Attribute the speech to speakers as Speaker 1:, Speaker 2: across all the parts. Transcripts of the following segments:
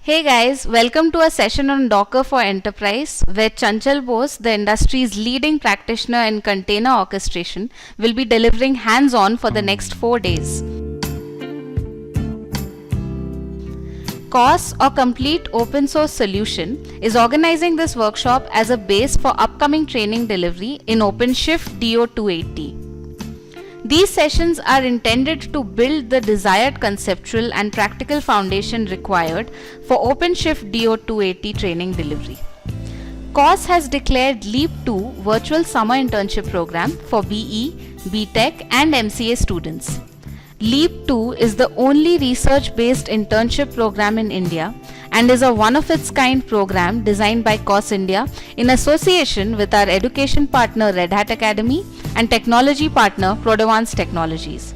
Speaker 1: Hey guys, welcome to a session on Docker for Enterprise where Chanchal Bose, the industry's leading practitioner in container orchestration, will be delivering hands-on for the next 4 days. COS or Complete Open Source Solution is organizing this workshop as a base for upcoming training delivery in OpenShift DO280. These sessions are intended to build the desired conceptual and practical foundation required for OpenShift DO280 training delivery. COS has declared LEAP 2 Virtual Summer Internship Program for BE, BTech and MCA students. LEAP 2 is the only research-based internship program in India and is a one-of-its-kind program designed by COS India in association with our education partner Red Hat Academy and technology partner Prodavance Technologies.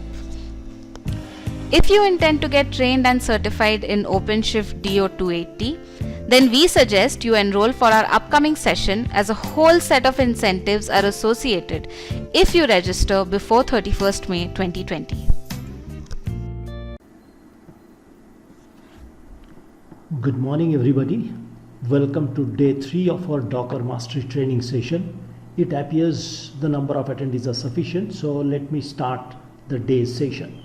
Speaker 1: If you intend to get trained and certified in OpenShift DO280, then we suggest you enroll for our upcoming session as a whole set of incentives are associated if you register before 31st May 2020.
Speaker 2: Good morning everybody. Welcome to day 3 of our Docker Mastery training session. It appears the number of attendees are sufficient, so let me start the day's session.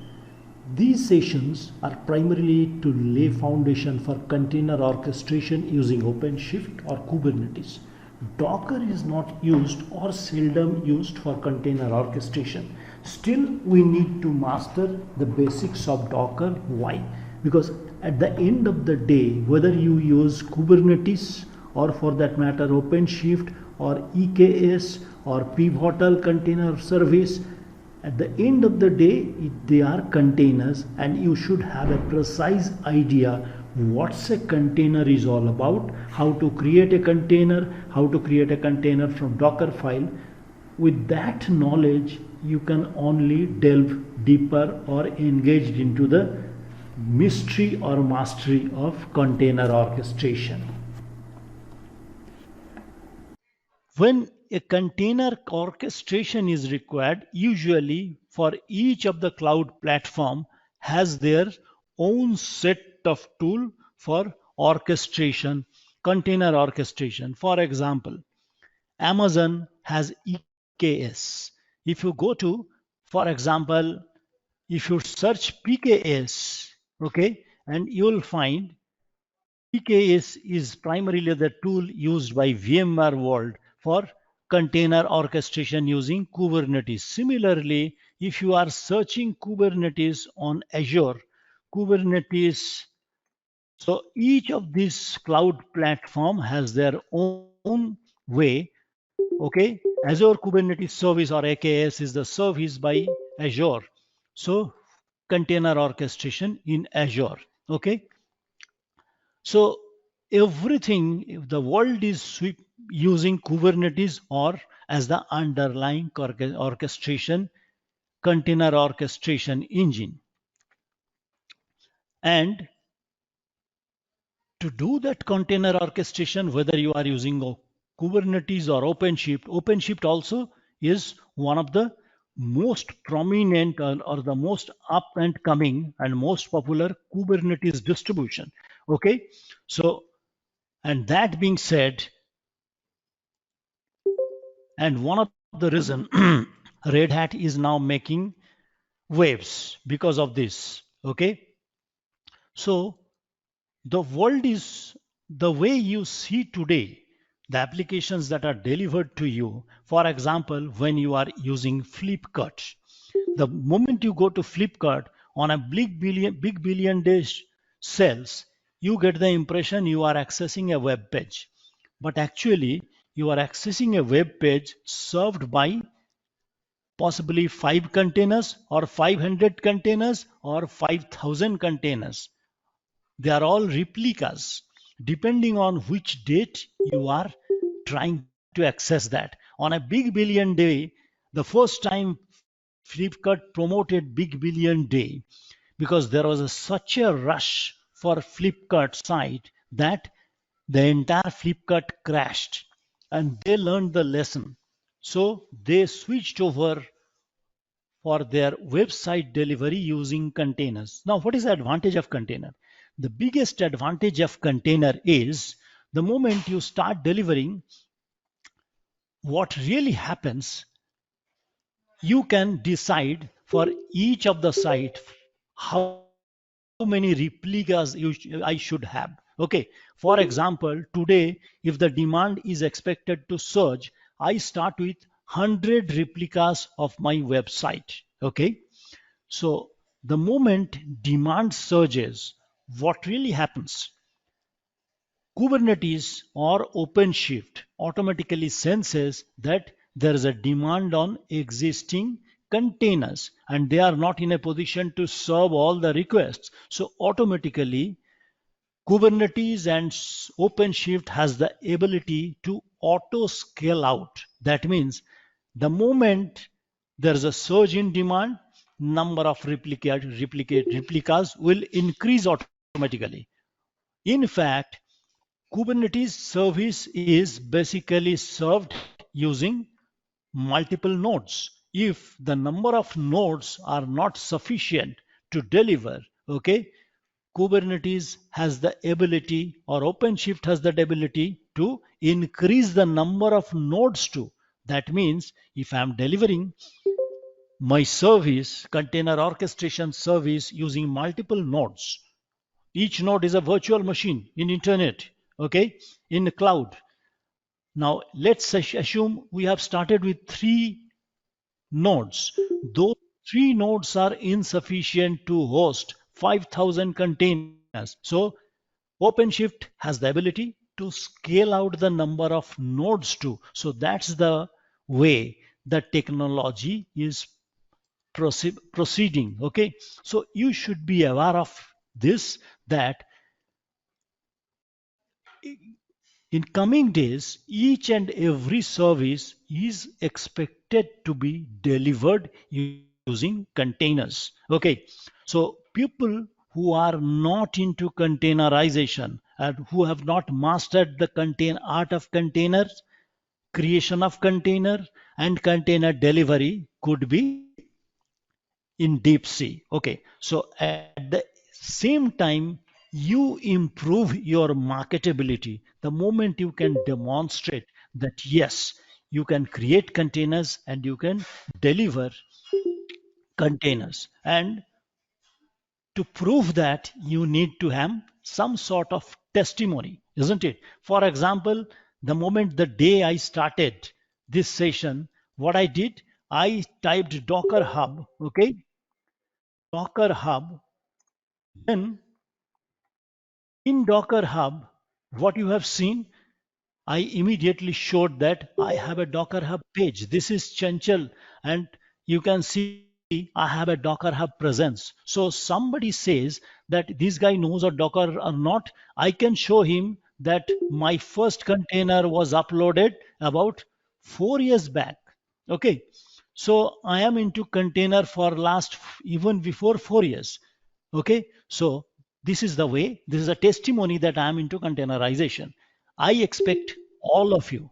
Speaker 2: These sessions are primarily to lay foundation for container orchestration using OpenShift or Kubernetes. Docker is not used or seldom used for container orchestration. Still, we need to master the basics of Docker. Why? Because at the end of the day, whether you use Kubernetes or for that matter OpenShift or EKS or Pivotal Container Service, at the end of the day they are containers, and you should have a precise idea what's a container is all about, how to create a container, from Docker file. With that knowledge, you can only delve deeper or engage into the mystery or mastery of container orchestration. When a container orchestration is required, usually for each of the cloud platform has their own set of tool for orchestration, container orchestration. For example, Amazon has EKS. If you go to, for example, if you search PKS, okay, and you will find PKS is primarily the tool used by VMware World for container orchestration using Kubernetes. Similarly, if you are searching Kubernetes on Azure, Kubernetes, so each of these cloud platform has their own way. Okay, Azure Kubernetes Service or AKS is the service by Azure. So container orchestration in Azure. Okay, so everything, the world is using Kubernetes or as the underlying orchestration, container orchestration engine. And to do that container orchestration, whether you are using Kubernetes or OpenShift also is one of the most prominent or the most up and coming and most popular Kubernetes distribution. Okay, so, and that being said, and one of the reason Red Hat is now making waves because of this. Okay, so the world is the way you see today, the applications that are delivered to you. For example, when you are using Flipkart, the moment you go to Flipkart on a big billion day sales, you get the impression you are accessing a web page, but actually you are accessing a web page served by possibly 5 containers or 500 containers or 5,000 containers. They are all replicas depending on which date you are trying to access that. On a big billion day, the first time Flipkart promoted big billion day, because there was such a rush for Flipkart site that the entire Flipkart crashed, and they learned the lesson. So they switched over for their website delivery using containers. Now, what is the advantage of container? The biggest advantage of container is the moment you start delivering, what really happens, you can decide for each of the site how many replicas I should have. Okay, for example, today if the demand is expected to surge, I start with 100 replicas of my website. Okay, so the moment demand surges, what really happens? Kubernetes or OpenShift automatically senses that there is a demand on existing containers and they are not in a position to serve all the requests. So automatically Kubernetes and OpenShift has the ability to auto scale out. That means the moment there is a surge in demand, number of replicas will increase automatically. In fact, Kubernetes service is basically served using multiple nodes. If the number of nodes are not sufficient to deliver, okay, Kubernetes has the ability or OpenShift has the ability to increase the number of nodes too. That means if I'm delivering my service, container orchestration service using multiple nodes, each node is a virtual machine in internet, okay, in the cloud. Now let's assume we have started with 3 nodes. Those 3 nodes are insufficient to host 5,000 containers. So OpenShift has the ability to scale out the number of nodes too. So that's the way the technology is proceeding. Okay, so you should be aware of this, that in coming days, each and every service is expected to be delivered using containers. Okay, so people who are not into containerization and who have not mastered the contain art of containers, creation of container and container delivery could be in deep sea. Okay, so at the same time, you improve your marketability the moment you can demonstrate that yes, you can create containers and you can deliver containers. And to prove that, you need to have some sort of testimony, isn't it? For example, the moment the day I started this session, what I did, I typed Docker Hub, okay, Docker Hub. Then in Docker Hub, what you have seen, I immediately showed that I have a Docker Hub page. This is Chanchal, and you can see I have a Docker Hub presence. So somebody says that this guy knows a Docker or not. I can show him that my first container was uploaded about 4 years back. Okay, so I am into container for last even before 4 years. Okay, so this is the way, this is a testimony that I am into containerization. I expect all of you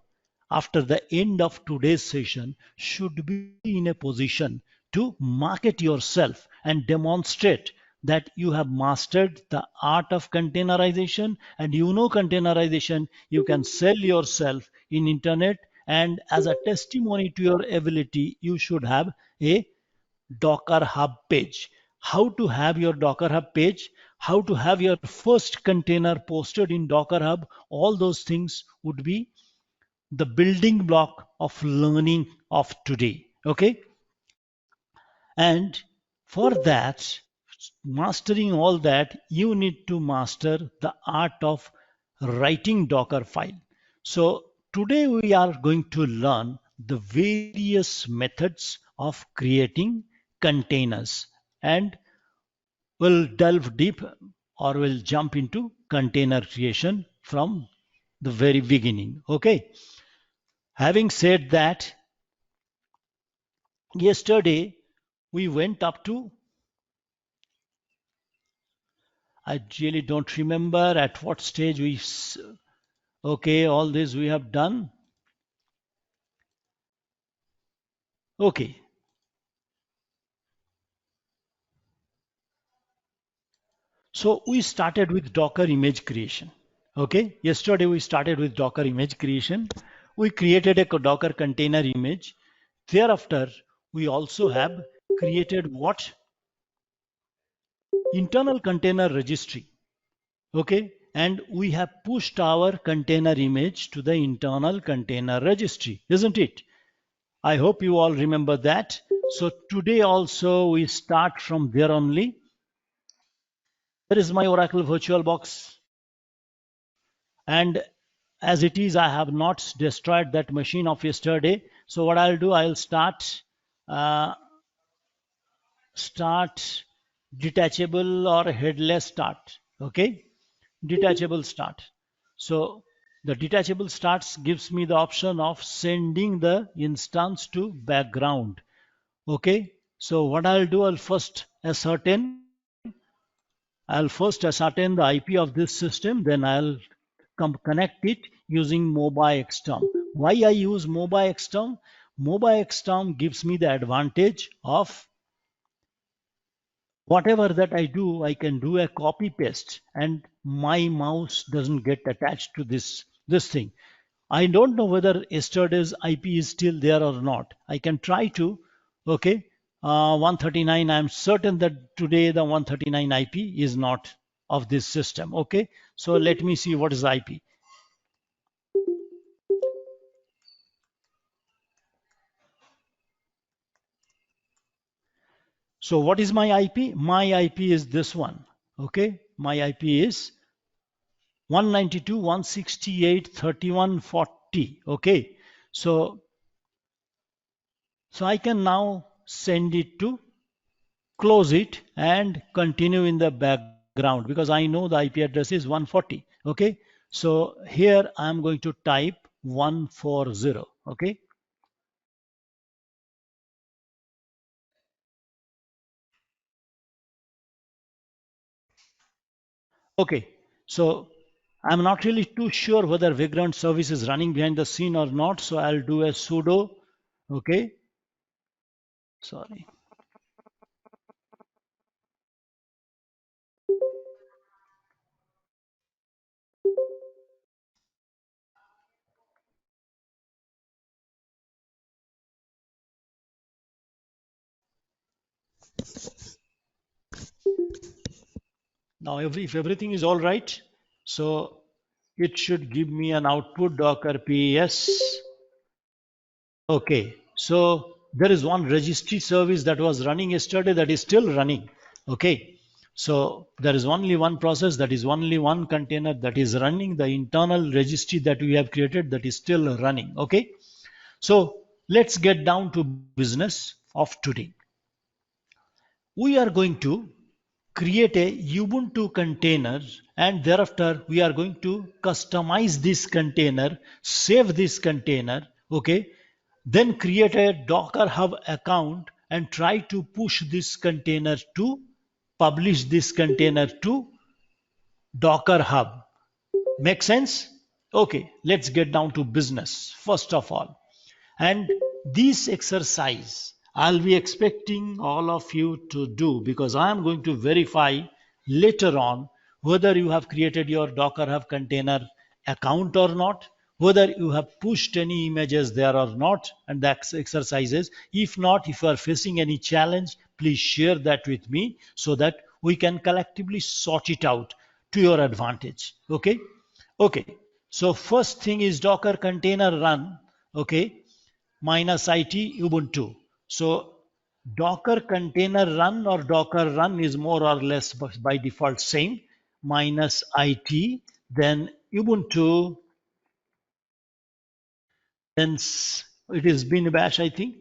Speaker 2: after the end of today's session should be in a position to market yourself and demonstrate that you have mastered the art of containerization, and you know containerization, you can sell yourself in internet, and as a testimony to your ability you should have a Docker Hub page. How to have your Docker Hub page, how to have your first container posted in Docker Hub, all those things would be the building block of learning of today. Okay, and for that, mastering all that, you need to master the art of writing Docker file. So today we are going to learn the various methods of creating containers, and we'll delve deep or we'll jump into container creation from the very beginning. Okay, having said that, yesterday we went up to, I really don't remember at what stage okay, all this we have done. Okay, So we started with Docker image creation. Okay, yesterday we started with Docker image creation. We created a Docker container image. Thereafter, we also have created what? Internal container registry. Okay, and we have pushed our container image to the internal container registry, isn't it? I hope you all remember that. So today also we start from there only. There is my Oracle VirtualBox, and as it is, I have not destroyed that machine of yesterday. So what I'll do, I'll uh, start detachable or headless start. Okay, detachable start. So the detachable starts gives me the option of sending the instance to background. Okay, so what I'll do, I'll first ascertain the IP of this system, then I'll connect it using MobiXterm. Why I use MobiXterm? MobiXterm gives me the advantage of whatever that I do, I can do a copy paste and my mouse doesn't get attached to this thing. I don't know whether yesterday's IP is still there or not. I can try to, okay. 139, I'm certain that today the 139 IP is not of this system. Okay, so let me see what is IP. So what is my IP? My IP is this one. Okay, my IP is 192.168.31.40. Okay, so I can now send it to close it and continue in the background because I know the IP address is 140. Okay, so here I'm going to type 140. Okay, okay, so I'm not really too sure whether Vagrant service is running behind the scene or not, so I'll do a sudo. Okay, sorry. Now, if everything is all right, so it should give me an output Docker PS. Okay, so there is one registry service that was running yesterday that is still running. Okay, so there is only one process, that is only one container that is running. The internal registry that we have created, that is still running. Okay, so let's get down to business of today. We are going to create a Ubuntu container and thereafter we are going to customize this container, save this container, okay, then create a Docker Hub account and try to push this container to publish this container to Docker Hub. Make sense? Okay, let's get down to business first of all. And this exercise I'll be expecting all of you to do because I am going to verify later on whether you have created your Docker Hub container account or not, whether you have pushed any images there or not, and the exercises. If not, if you are facing any challenge, please share that with me so that we can collectively sort it out to your advantage. Okay? Okay. So first thing is Docker container run. Okay, -it Ubuntu. So Docker container run or Docker run is more or less by default same, -it, then Ubuntu, then it is bin bash, I think.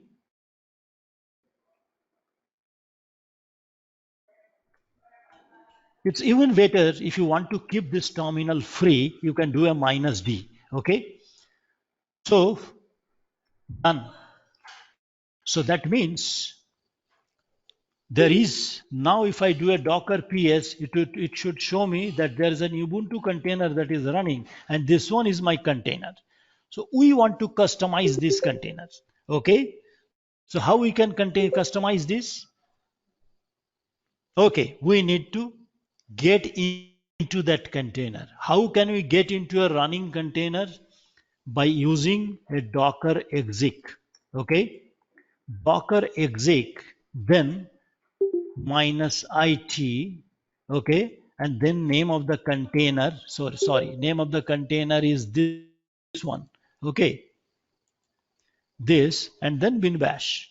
Speaker 2: It's even better if you want to keep this terminal free, you can do a -d. Okay, so done. So that means there is now, if I do a Docker PS, it should show me that there is an Ubuntu container that is running and this one is my container. So we want to customize these containers. Okay, so how we can customize this? Okay, we need to get into that container. How can we get into a running container? By using a Docker exec. Okay, Docker exec, then -it, okay, and then name of the container. Sorry, name of the container is this one. Okay, this, and then bin bash.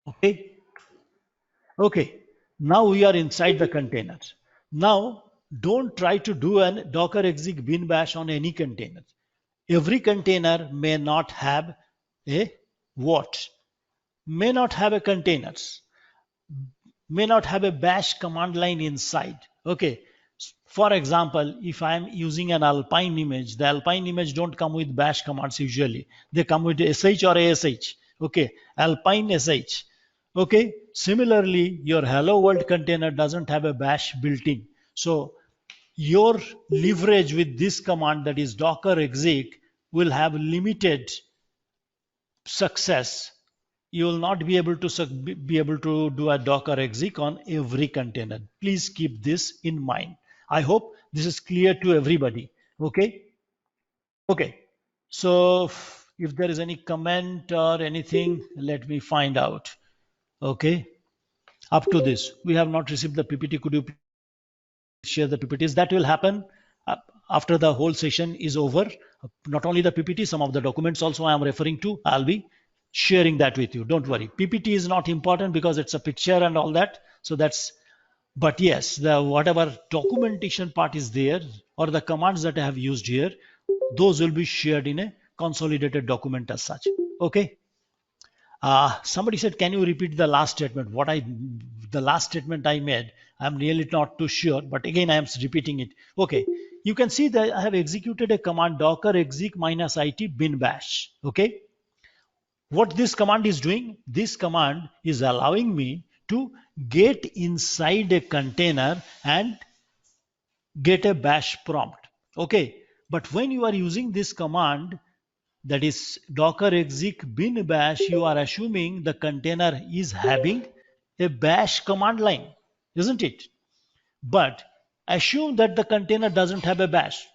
Speaker 2: Okay, okay. Now we are inside the container. Now don't try to do an Docker exec bin bash on any container. Every container may not have a what? May not have a containers, may not have a bash command line inside. Okay. For example, if I am using an Alpine image, the Alpine image don't come with bash commands usually. They come with sh or ash. Okay. Alpine sh. Okay. Similarly, your hello world container doesn't have a bash built in. So your leverage with this command, that is docker exec, will have limited success. You will not be able to do a Docker exec on every container. Please keep this in mind. I hope this is clear to everybody. Okay. Okay. So if there is any comment or anything, let me find out. Okay. Up to this, we have not received the PPT. Could you share the PPTs? That will happen after the whole session is over. Not only the PPT, some of the documents also I am referring to, I'll be sharing that with you. Don't worry. PPT is not important because it's a picture and all that. So that's, but yes, the whatever documentation part is there or the commands that I have used here, those will be shared in a consolidated document as such. Okay. Somebody said, can you repeat the last statement? The last statement I made, I'm really not too sure, but again, I am repeating it. Okay. You can see that I have executed a command docker exec -it bin bash. Okay. What this command is doing, this command is allowing me to get inside a container and get a bash prompt. Okay. But when you are using this command, that is docker exec bin bash, you are assuming the container is having a bash command line, isn't it? But assume that the container doesn't have a bash.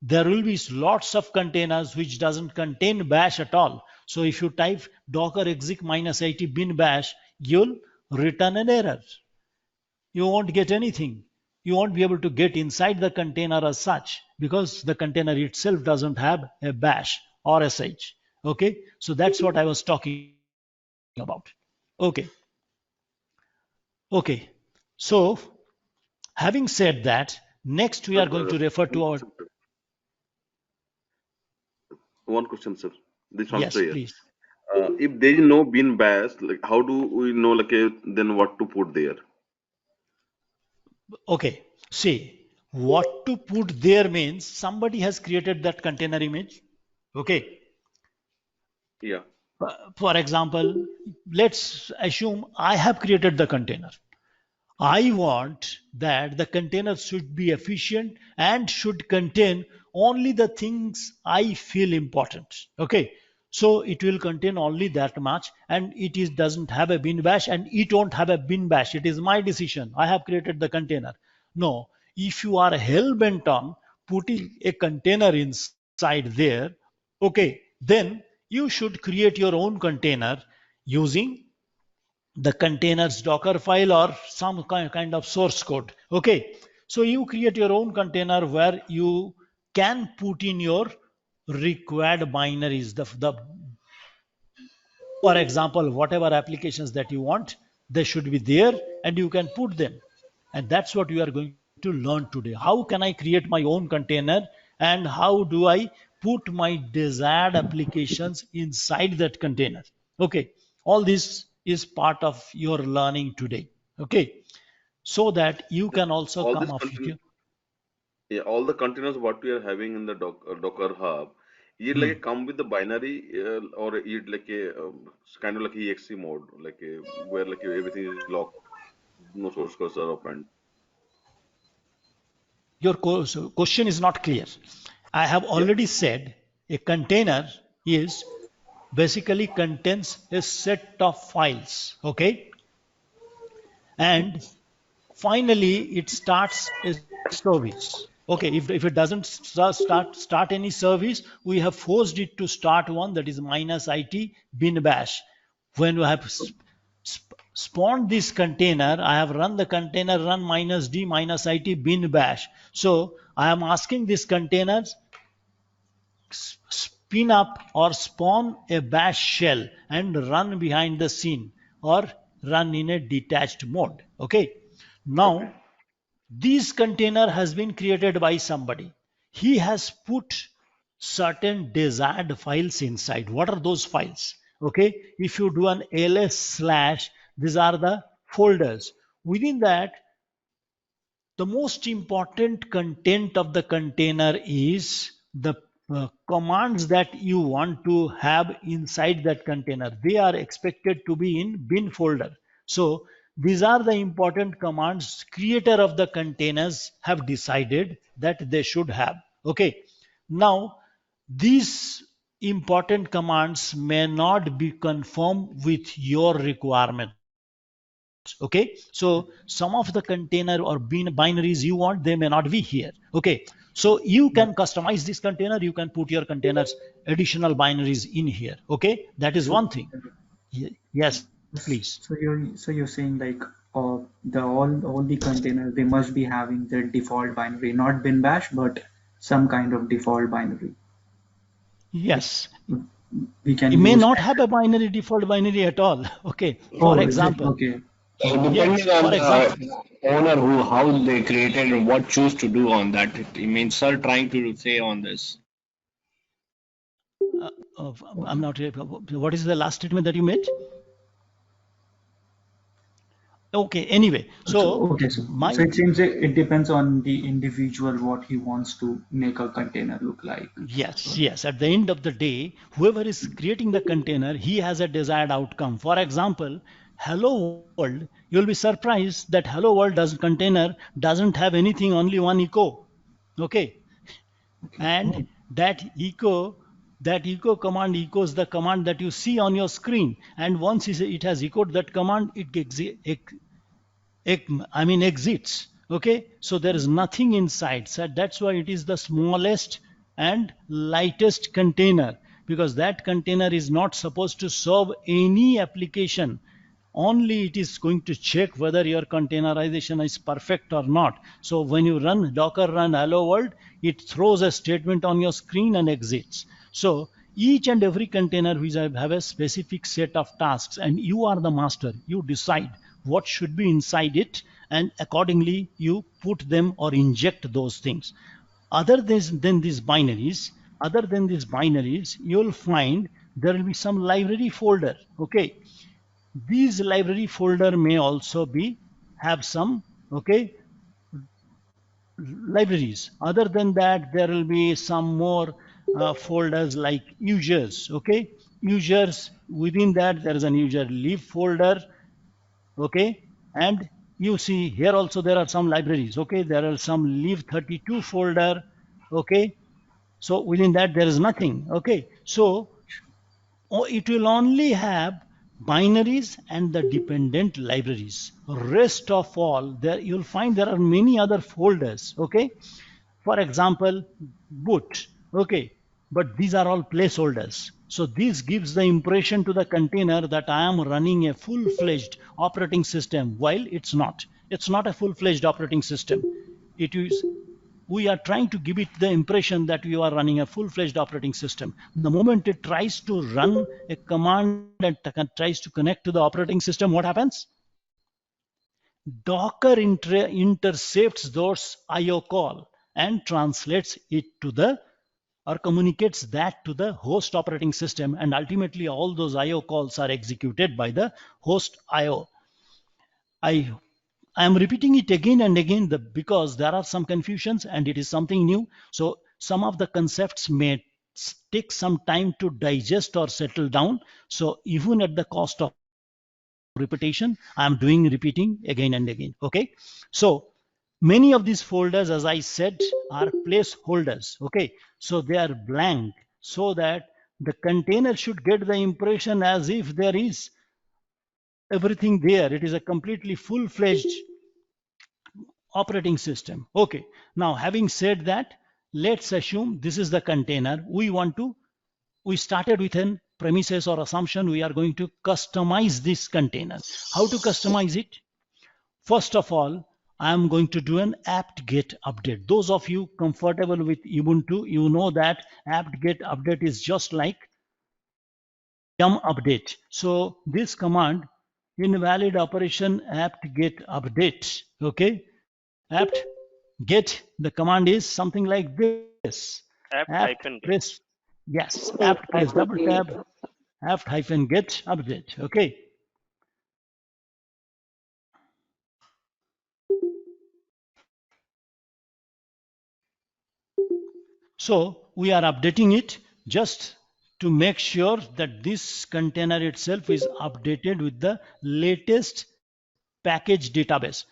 Speaker 2: There will be lots of containers which doesn't contain bash at all. So if you type docker exec -it bin bash, you'll return an error. You won't get anything. You won't be able to get inside the container as such because the container itself doesn't have a bash or sh. Okay, so that's what I was talking about. Okay, okay. So having said that, next we are going to refer to our.
Speaker 3: One question, sir. This one
Speaker 2: Yes,
Speaker 3: prayer.
Speaker 2: please.
Speaker 3: If there is no bin bash, like how do we know like then what to put there?
Speaker 2: Okay, see, what to put there means somebody has created that container image. Okay.
Speaker 3: Yeah.
Speaker 2: For example, let's assume I have created the container. I want that the container should be efficient and should contain only the things I feel important. Okay. So it will contain only that much and it is doesn't have a bin bash and it won't have a bin bash. It is my decision. I have created the container. No, if you are hell bent on putting a container inside there, okay, then you should create your own container using the containers docker file or some kind of source code. Okay, so you create your own container where you can put in your required binaries, for example, whatever applications that you want, they should be there and you can put them. And that's what we are going to learn today. How can I create my own container and how do I put my desired applications inside that container? Okay, all this is part of your learning today. Okay, so that you
Speaker 3: This,
Speaker 2: can also
Speaker 3: all
Speaker 2: come
Speaker 3: this
Speaker 2: up with
Speaker 3: contain
Speaker 2: your.
Speaker 3: yeah, all the containers what we are having in the Docker Hub, it like
Speaker 2: Hmm.
Speaker 3: a come with the binary or it like a kind of like exe mode, like a, where like everything is locked, no source codes are opened.
Speaker 2: Your question is not clear. I have
Speaker 3: Yeah.
Speaker 2: already said a container is basically contains a set of files. Okay. and finally it starts a service. Okay, if it doesn't start any service, we have forced it to start one, that is minus it bin bash. When we have spawned this container, I have run the container run minus d minus it bin bash. So I am asking this containers spin up or spawn a bash shell and run behind the scene or run in a detached mode. Okay, now this container has been created by somebody. He has put certain desired files inside. What are those files? Okay, if you do an ls slash, these are the folders. Within that, the most important content of the container is the commands that you want to have inside that container. They are expected to be in bin folder. So these are the important commands creator of the containers have decided that they should have. Okay, now these important commands may not be conform with your requirements. Okay, so some of the container or binaries you want, they may not be here. Okay, so you can customize this container, you can put your containers additional binaries in here. Okay, that is
Speaker 4: So,
Speaker 2: one thing. Yes, please.
Speaker 4: so you're saying like the all the containers, they must be having their default binary, not bin bash, but some kind of default binary.
Speaker 2: Yes,
Speaker 4: We can
Speaker 2: it may
Speaker 4: use
Speaker 2: not
Speaker 4: that.
Speaker 2: have a binary default binary at all. Okay,
Speaker 4: Oh,
Speaker 2: for
Speaker 4: is it?
Speaker 2: example,
Speaker 4: Okay.
Speaker 5: So
Speaker 2: yes,
Speaker 5: depending on
Speaker 2: for example,
Speaker 5: the owner who how they created and what choose to do on that, it means sir trying to say on this.
Speaker 2: uh, uh, I'm not, what is the last statement that you made? Okay, anyway,
Speaker 4: So
Speaker 2: so
Speaker 4: okay, so
Speaker 2: my
Speaker 4: it seems it depends on the individual what he wants to make a container look like.
Speaker 2: yes, yes. At the end of the day, whoever is creating the container, he has a desired outcome. For example, hello world, you'll be surprised that hello world does container doesn't have anything, only one echo. Okay.
Speaker 4: Okay.
Speaker 2: And
Speaker 4: Oh,
Speaker 2: that echo command echoes the command that you see on your screen. And once it has echoed that command, it exits. Okay, so there is nothing inside. So that's why it is the smallest and lightest container, because that container is not supposed to serve any application. Only it is going to check whether your containerization is perfect or not. So when you run docker run hello world, it throws a statement on your screen and exits. So each and every container which have a specific set of tasks, and you are the master. You decide what should be inside it, and accordingly you put them or inject those things. Other than these binaries, you'll find there will be some library folder. Okay, these library folder may also be have some, okay, libraries. Other than that, there will be some more folders like users. Okay, users, within that there is an user lib folder. Okay, and you see here also there are some libraries. Okay, there are some lib32 folder. Okay, so within that there is nothing. Okay, so it will only have binaries and the dependent libraries. Rest of all, there you'll find there are many other folders. Okay, for example, boot. Okay, but these are all placeholders. So this gives the impression to the container that I am running a full-fledged operating system, while it's not. It's not a full-fledged operating system. It is, we are trying to give it the impression that you are running a full-fledged operating system. The moment it tries to run a command and tries to connect to the operating system, what happens? Docker intercepts those IO call and translates it to the, or communicates that to the host operating system, and ultimately all those IO calls are executed by the host IO. I am repeating it again and again because there are some confusions and it is something new. So some of the concepts may take some time to digest or settle down. So even at the cost of repetition, I am repeating again and again. Okay. So many of these folders, as I said, are placeholders. Okay. So they are blank so that the container should get the impression as if there is everything there. It is a completely full-fledged operating system. Okay, now having said that, let's assume this is the container. We started with an premises or assumption. We are going to customize this container. How to customize it? First of all, I am going to do an apt-get update. Those of you comfortable with Ubuntu, you know that apt-get update is just like yum update. So this command, invalid operation apt-get update. Okay, apt-get, the command is something like this.
Speaker 6: Apt-get.
Speaker 2: Press, yes, apt press double tab, apt-get update. Okay. So we are updating it just to make sure that this container itself is updated with the latest package database.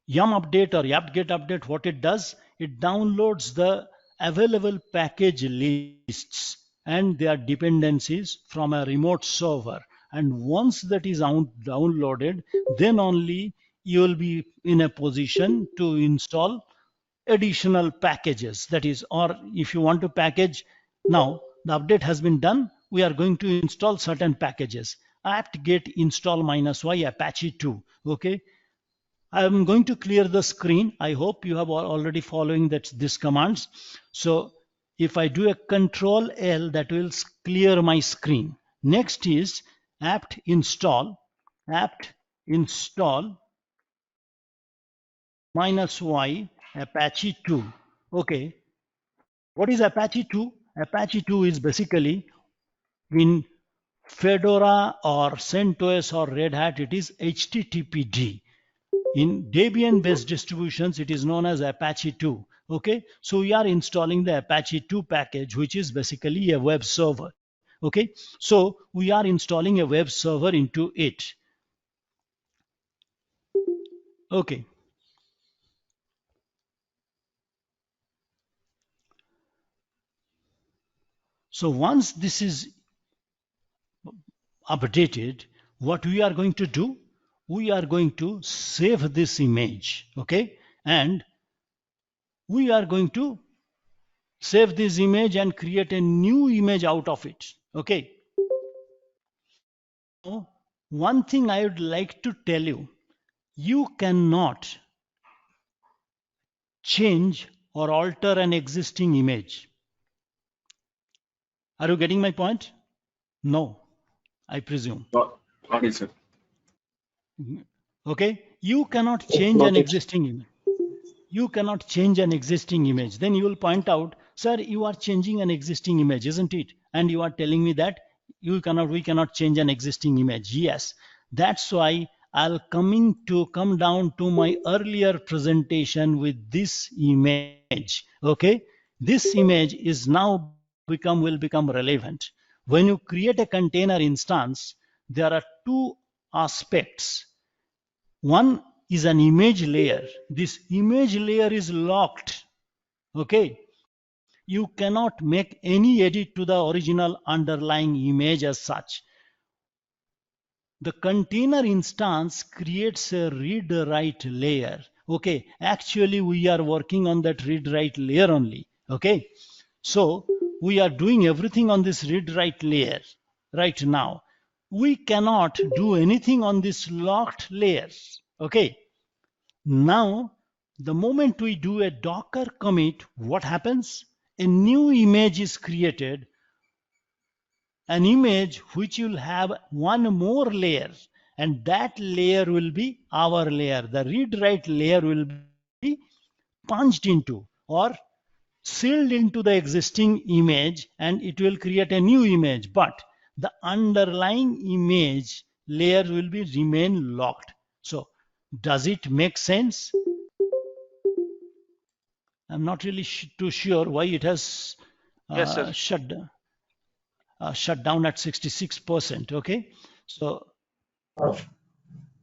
Speaker 2: Yum update or apt-get update, what it does, it downloads the available package lists and their dependencies from a remote server. And once that is downloaded, then only you will be in a position to install additional packages. That is, or if you want to package, now the update has been done, we are going to install certain packages. Apt-get install -y Apache 2. Okay, I am going to clear the screen. I hope you have already following these commands. So if I do a Control L, that will clear my screen. Next is apt install -y Apache 2. Okay, what is Apache 2? Apache 2 is basically in Fedora or CentOS or Red Hat, it is HTTPD. In Debian based distributions, it is known as Apache 2. Okay, so we are installing the Apache 2 package, which is basically a web server. Okay, so we are installing a web server into it. Okay. So once this is updated, what we are going to do, we are going to save this image. Okay, and we are going to save this image and create a new image out of it. Okay. So one thing I would like to tell you, you cannot change or alter an existing image. Are you getting my point? No, I presume.
Speaker 5: Got it, sir.
Speaker 2: Okay, you cannot change an existing image. You cannot change an existing image. Then you will point out, sir, you are changing an existing image, isn't it? And you are telling me that we cannot change an existing image. Yes, that's why I'll come down to my earlier presentation with this image. Okay, this image is now will become relevant. When you create a container instance, there are two aspects. One is an image layer. This image layer is locked. Okay, you cannot make any edit to the original underlying image as such. The container instance creates a read-write layer. Okay, actually we are working on that read-write layer only. Okay, so we are doing everything on this read-write layer right now. We cannot do anything on this locked layer. Okay, now the moment we do a Docker commit, what happens? A new image is created, an image which will have one more layer, and that layer will be our layer. The read-write layer will be punched into or sealed into the existing image, and it will create a new image, but the underlying image layer will be remain locked. So does it make sense? I'm not really too sure why it has
Speaker 6: Yes, sir.
Speaker 2: shut down at 66%. Okay, so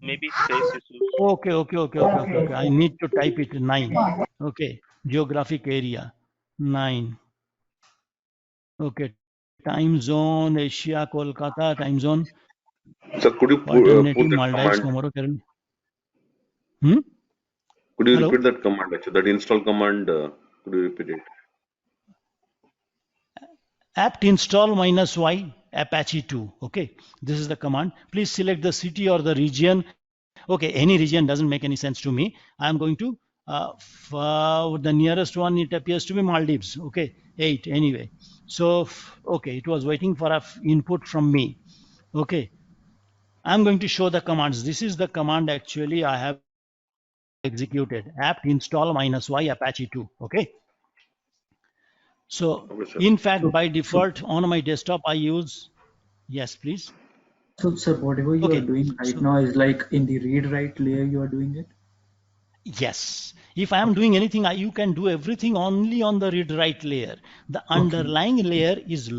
Speaker 6: Maybe space issues.
Speaker 2: okay. I need to type it 9. Okay, geographic area 9. Okay, time zone Asia, Kolkata time zone
Speaker 3: Sir, could you
Speaker 2: Alternative
Speaker 3: put that
Speaker 2: Maldives,
Speaker 3: command?
Speaker 2: Komoro, Karen. Hmm?
Speaker 3: Could you
Speaker 2: Hello?
Speaker 3: repeat that command actually? That install command, could you repeat it?
Speaker 2: Apt install -y Apache 2. Okay, this is the command. Please select the city or the region. Okay, any region doesn't make any sense to me. I am going to the nearest one, it appears to be Maldives. Okay, 8 anyway. So okay, it was waiting for a input from me. Okay, I'm going to show the commands. This is the command actually I have executed. Apt install -y Apache 2. Okay. So
Speaker 3: Okay, sir.
Speaker 2: in fact,
Speaker 4: So,
Speaker 2: by
Speaker 4: so,
Speaker 2: default on my desktop, I use, yes, please.
Speaker 4: so, sir, whatever you are
Speaker 2: Okay.
Speaker 4: doing right
Speaker 2: So
Speaker 4: now is like in the read-write layer you are doing it?
Speaker 2: yes, if I am doing anything, you can do everything only on the read-write layer. The
Speaker 4: Okay,
Speaker 2: underlying layer is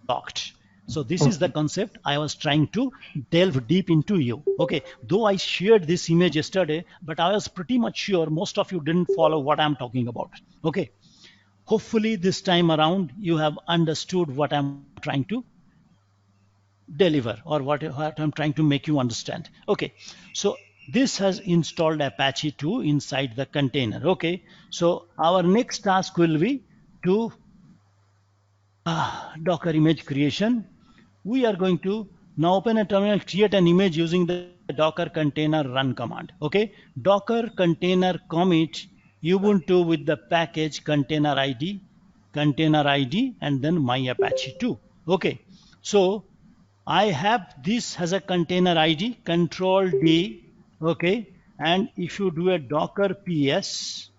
Speaker 2: locked. So this is the
Speaker 4: okay.
Speaker 2: concept I was trying to delve deep into you. Okay, though I shared this image yesterday, but I was pretty much sure most of you didn't follow what I'm talking about. Okay, hopefully this time around you have understood what I'm trying to deliver, or what I'm trying to make you understand. Okay, so this has installed Apache 2 inside the container. Okay, so our next task will be to Docker image creation. We are going to now open a terminal, create an image using the Docker container run command. Okay, Docker container commit Ubuntu with the package container ID, and then my Apache 2. Okay, so I have this as a container ID, control D. Okay, and if you do a Docker PS,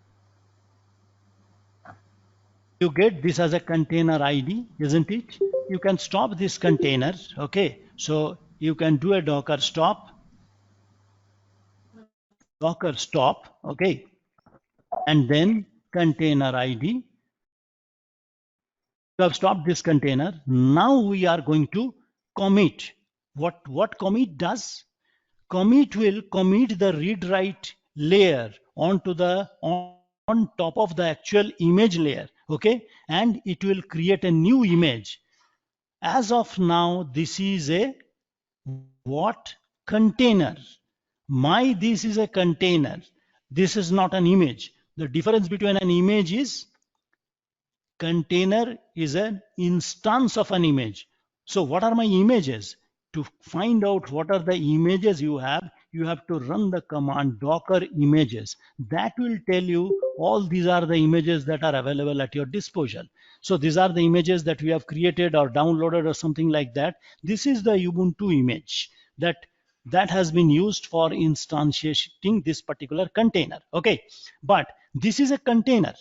Speaker 2: you get this as a container ID, isn't it? You can stop this container. Okay, so you can do a Docker stop, okay, and then container ID. You have stopped this container. Now we are going to commit. What commit does? Commit will commit the read write layer onto the on top of the actual image layer. Okay, and it will create a new image. As of now, this is a what? Container. This is a container. This is not an image. The difference between an image is container is an instance of an image. So what are my images? To find out what are the images you have to run the command docker images. That will tell you all these are the images that are available at your disposal. So these are the images that we have created or downloaded or something like that. This is the Ubuntu image that has been used for instantiating this particular container. Okay, but this is a container.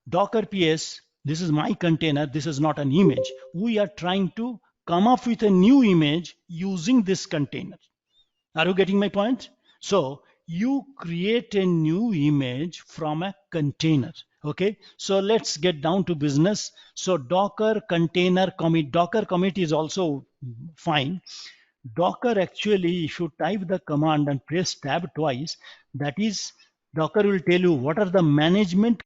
Speaker 2: Docker PS, this is my container, this is not an image. We are trying to come up with a new image using this container. Are you getting my point? So you create a new image from a container. Okay, so let's get down to business. So Docker container commit, Docker commit is also fine. Docker actually, if you type the command and press tab twice, that is, Docker will tell you what are the management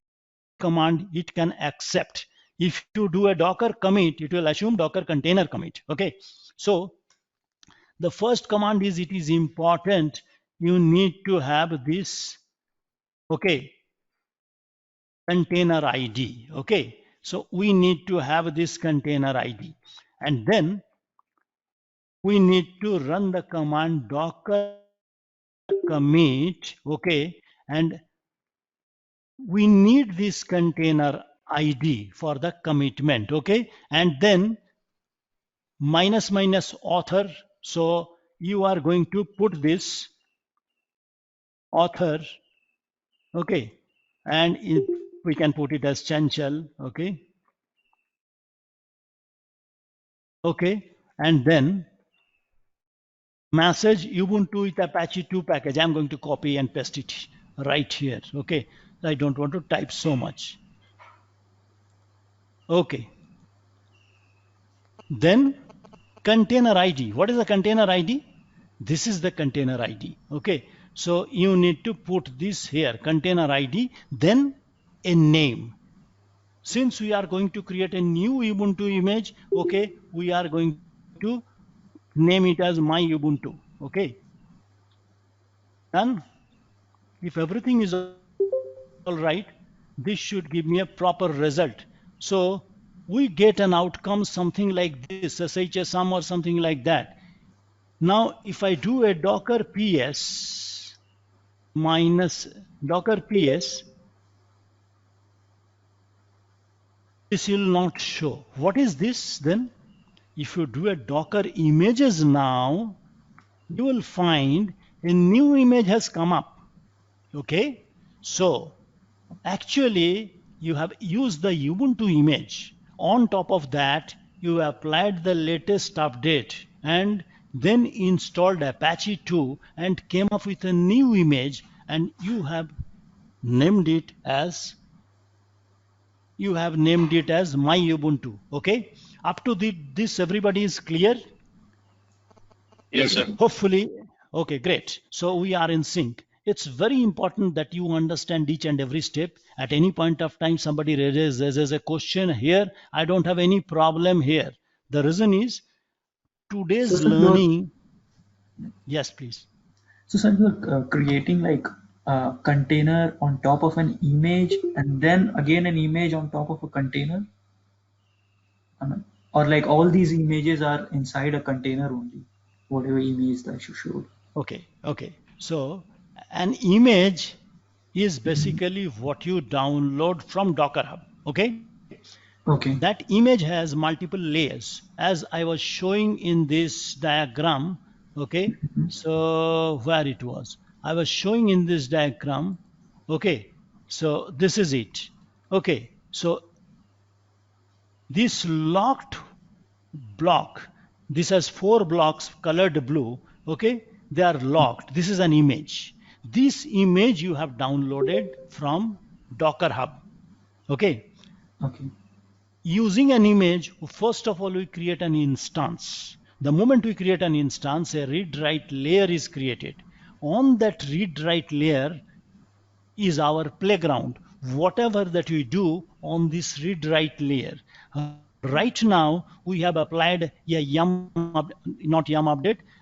Speaker 2: command it can accept. If you do a Docker commit, it will assume Docker container commit. Okay, so the first command is, it is important you need to have this, okay, container ID. Okay, so we need to have this container ID, and then we need to run the command docker commit. Okay, and we need this container ID for the commitment. Okay, and then minus author. So you are going to put this author. Okay, and we can put it as Chanchal. Okay, okay, and then message Ubuntu with Apache 2 package. I'm going to copy and paste it right here. Okay, I don't want to type so much. Okay, then container ID. What is the container ID? This is the container ID. Okay, so you need to put this here, container ID, then a name. Since we are going to create a new Ubuntu image, okay, we are going to name it as my Ubuntu. Okay. Done. If everything is all right, this should give me a proper result. So we get an outcome something like this, SHSM or something like that. Now, if I do a docker ps minus docker ps, this will not show. What is this then? If you do a docker images now, you will find a new image has come up. Okay, so actually you have used the Ubuntu image. On top of that, you applied the latest update and then installed Apache 2 and came up with a new image, and you have named it as my Ubuntu. Okay, up to this everybody is clear?
Speaker 5: Yes, sir.
Speaker 2: Hopefully. Okay, great. So we are in sync. It's very important that you understand each and every step. At any point of time, somebody raises a question here. I don't have any problem here. The reason is today's
Speaker 4: So, sir,
Speaker 2: learning. Yes, please.
Speaker 4: So, sir, you're creating like a container on top of an image and then again an image on top of a container? Or like all these images are inside a container only, whatever image that you showed.
Speaker 2: Okay. So an image is basically what you download from Docker Hub. Okay.
Speaker 4: Okay.
Speaker 2: That image has multiple layers, as I was showing in this diagram. Okay, so where it was, I was showing in this diagram. Okay, so this is it. Okay, so this locked block, this has 4 blocks colored blue. Okay, they are locked. This is an image. This image you have downloaded from Docker Hub. Okay. Using an image, first of all, we create an instance. The moment we create an instance, a read-write layer is created. On that read-write layer is our playground. Whatever that we do on this read-write layer. Right now, we have applied a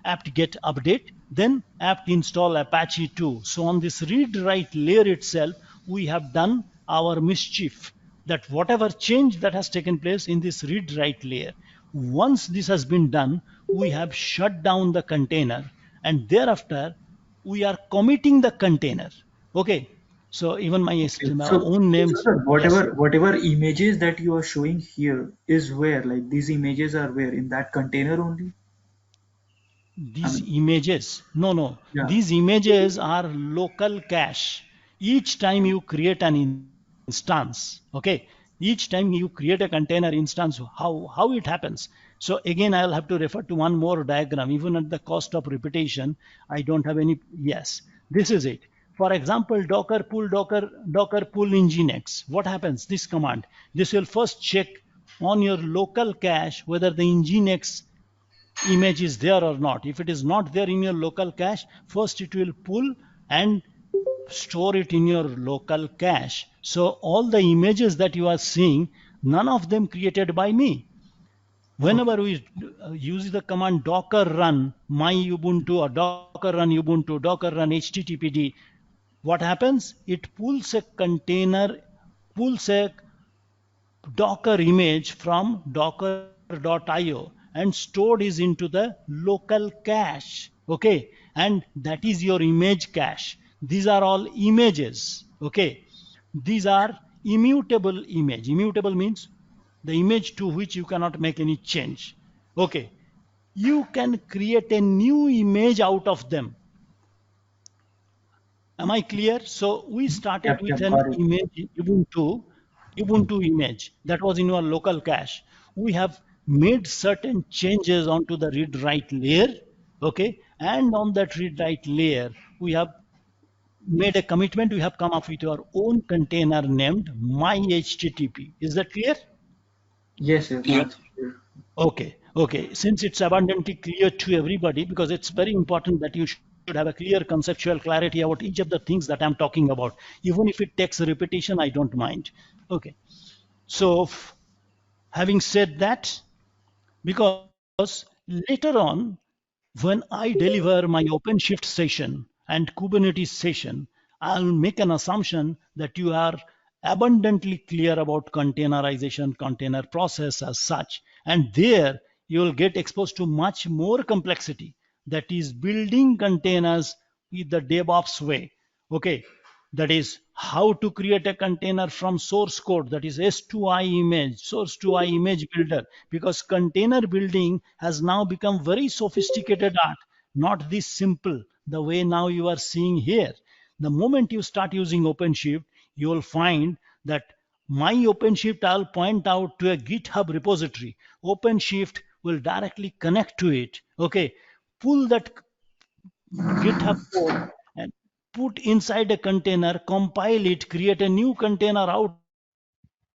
Speaker 2: apt-get update, then apt install Apache 2. So on this read-write layer itself, we have done our mischief, that whatever change that has taken place in this read-write layer. Once this has been done, we have shut down the container, and thereafter we are committing the container. Okay, so even my own name.
Speaker 4: So whatever images that you are showing here is where, like these images are where, in that container only?
Speaker 2: These images, no.
Speaker 4: Yeah.
Speaker 2: These images are local cache. Each time you create an instance, okay, each time you create a container instance, how it happens. So again, I'll have to refer to one more diagram. Even at the cost of repetition, I don't have any. Yes, this is it. For example, docker pull nginx. What happens? This command, this will first check on your local cache whether the nginx image is there or not. If it is not there in your local cache, first it will pull and store it in your local cache. So all the images that you are seeing, none of them created by me. Whenever we use the command docker run my Ubuntu or docker run Ubuntu, docker run httpd, what happens? It pulls a Docker image from docker.io and stored is into the local cache. Okay, and that is your image cache. These are all images. Okay, these are immutable image. Immutable means the image to which you cannot make any change. Okay, you can create a new image out of them. Am I clear? So we started with an image, Ubuntu image that was in your local cache. We have made certain changes onto the read-write layer. Okay, and on that read-write layer, we have made a commitment. We have come up with our own container named my HTTP. Is that clear?
Speaker 4: Yes, sir.
Speaker 5: Clear.
Speaker 2: Okay. Since it's abundantly clear to everybody, because it's very important that you should have a clear conceptual clarity about each of the things that I'm talking about. Even if it takes repetition, I don't mind. Okay. So having said that, because later on, when I deliver my OpenShift session and Kubernetes session, I'll make an assumption that you are abundantly clear about containerization, container process as such, and there you will get exposed to much more complexity, that is building containers with the DevOps way. Okay, that is how to create a container from source code, that is S2I image, source to I image builder, because container building has now become very sophisticated art, not this simple the way now you are seeing here. The moment you start using OpenShift, you will find that my OpenShift, I'll point out to a GitHub repository. OpenShift will directly connect to it. Okay, pull that GitHub code and put inside a container, compile it, create a new container out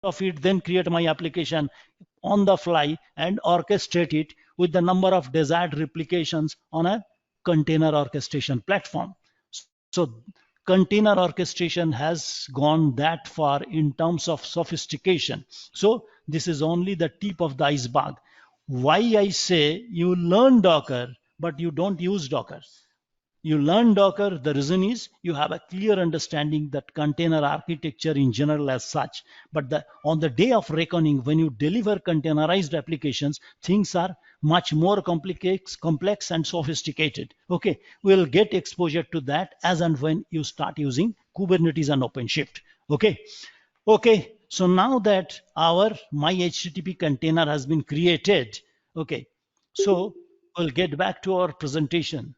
Speaker 2: of it, then create my application on the fly and orchestrate it with the number of desired replications on a container orchestration platform. So container orchestration has gone that far in terms of sophistication. So this is only the tip of the iceberg. Why I say you learn Docker, but you don't use Docker. You learn Docker, the reason is you have a clear understanding that container architecture in general as such. But on the day of reckoning, when you deliver containerized applications, things are much more complex and sophisticated. Okay, we'll get exposure to that as and when you start using Kubernetes and OpenShift. Okay, so now that my HTTP container has been created, okay, so we'll get back to our presentation.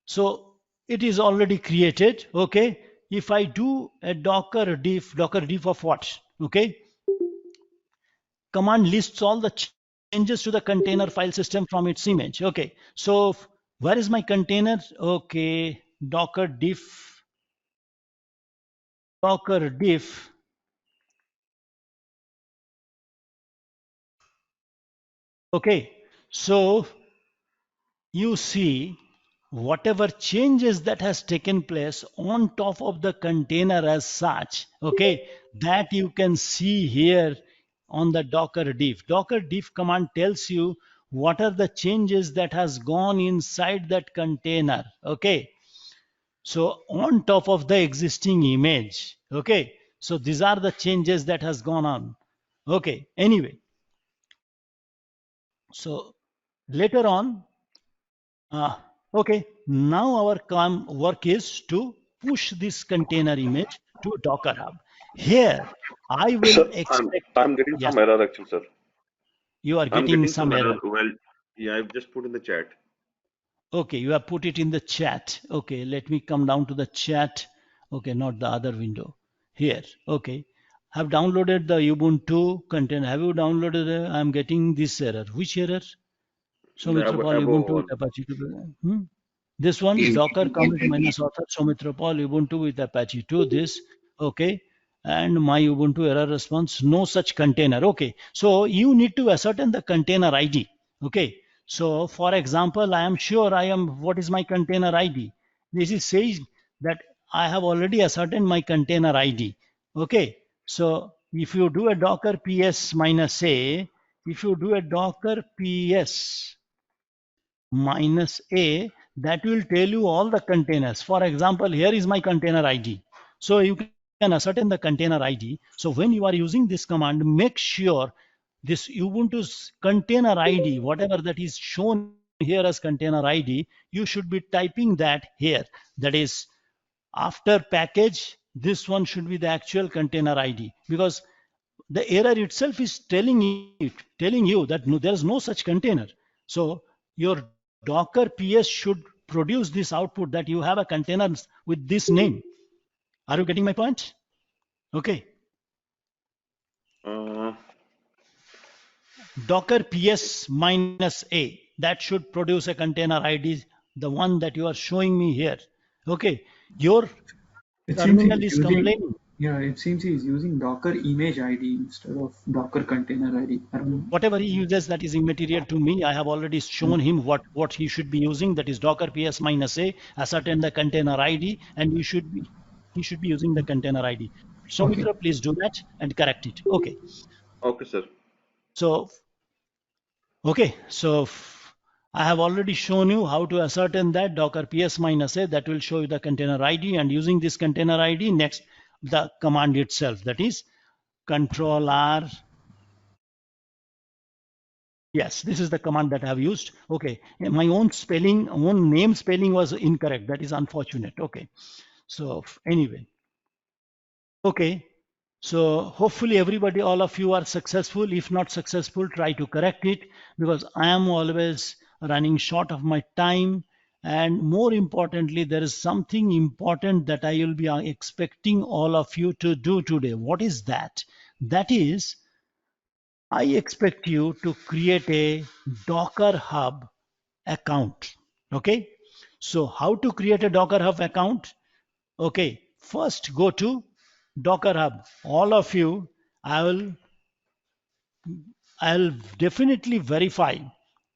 Speaker 2: So it is already created. Okay, if I do a docker diff of what? Okay, command lists all the changes to the container file system from its image. Okay, so where is my container? Okay, docker diff. Okay, so you see whatever changes that has taken place on top of the container as such, okay, that you can see here on the docker diff. Docker diff command tells you what are the changes that has gone inside that container. Okay, so on top of the existing image. Okay, so these are the changes that has gone on. Okay, anyway, so later on, okay, now our work is to push this container image to Docker Hub. Here, I will
Speaker 3: Sir,
Speaker 2: expect.
Speaker 3: I'm getting
Speaker 2: Yes,
Speaker 3: some error actually, sir.
Speaker 2: you are
Speaker 3: I'm
Speaker 2: getting
Speaker 3: getting
Speaker 2: some error.
Speaker 3: Well, yeah, I've just put in the chat.
Speaker 2: Okay, you have put it in the chat. Okay, let me come down to the chat. Okay, not the other window. Here, okay. Have downloaded the Ubuntu container. Have you downloaded it? I'm getting this error. Which error? Soumitra Paul
Speaker 3: Above
Speaker 2: Ubuntu with
Speaker 3: one.
Speaker 2: Apache 2. This one, docker commit minus author Soumitra Paul Ubuntu with Apache 2. This, okay. And my Ubuntu error response, no such container. Okay. So you need to ascertain the container ID. Okay. So for example, I am sure what is my container ID? This is saying that I have already ascertained my container ID. Okay. So if you do a docker ps minus a, if you do a docker ps minus a, that will tell you all the containers. For example, here is my container ID. So you can ascertain the container ID. So when you are using this command, make sure this Ubuntu's container ID, whatever that is shown here as container ID, you should be typing that here. That is, after package, this one should be the actual container ID, because the error itself is telling you that there is no such container. So your docker ps should produce this output that you have a container with this name. Are you getting my point? Okay. Docker ps minus a, that should produce a container ID, the one that you are showing me here. Okay, your terminal is complaining.
Speaker 4: Yeah, it seems he's using Docker image ID instead of Docker container ID. I don't know.
Speaker 2: Whatever he uses, that is immaterial to me. I have already shown him what he should be using. That is docker ps minus a, ascertain the container ID, and he should be using the container ID. Soumitra,
Speaker 4: Okay.
Speaker 2: please do that and correct it. Okay.
Speaker 3: Okay, sir.
Speaker 2: So Okay, so I have already shown you how to ascertain that docker ps -a, that will show you the container ID, and using this container ID, next the command itself, that is control R. Yes, this is the command that I have used. Okay, my own name spelling was incorrect. That is unfortunate. Okay, so anyway, okay, so hopefully everybody, all of you are successful. If not successful, try to correct it, because I am always running short of my time. And more importantly, there is something important that I will be expecting all of you to do today. What is that? That is, I expect you to create a Docker Hub account. Okay, so how to create a Docker Hub account? Okay, first go to Docker Hub. All of you, I'll definitely verify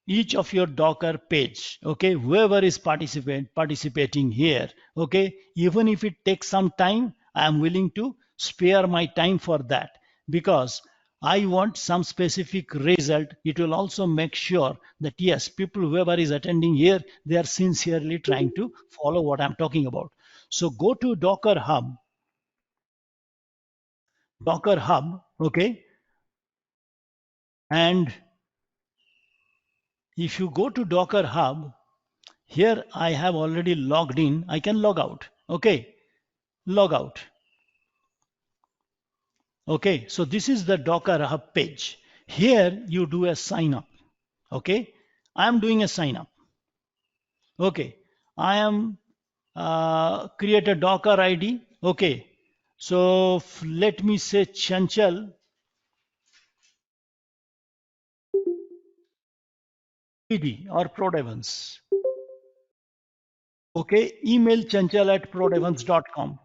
Speaker 2: each of your Docker page. Okay, whoever is participating here. Okay, even if it takes some time, I am willing to spare my time for that, because I want some specific result. It will also make sure that yes, people, whoever is attending here, they are sincerely trying to follow what I'm talking about. So go to Docker Hub. Okay, and if you go to Docker Hub, here I have already logged in. I can log out. Okay, log out. Okay, so this is the Docker Hub page. Here you do a sign up. Okay, I am doing a sign up. Okay, I am create a Docker ID. Okay, so let me say Chanchal PD or Prodevans. Okay, email chanchal@prodevans.com.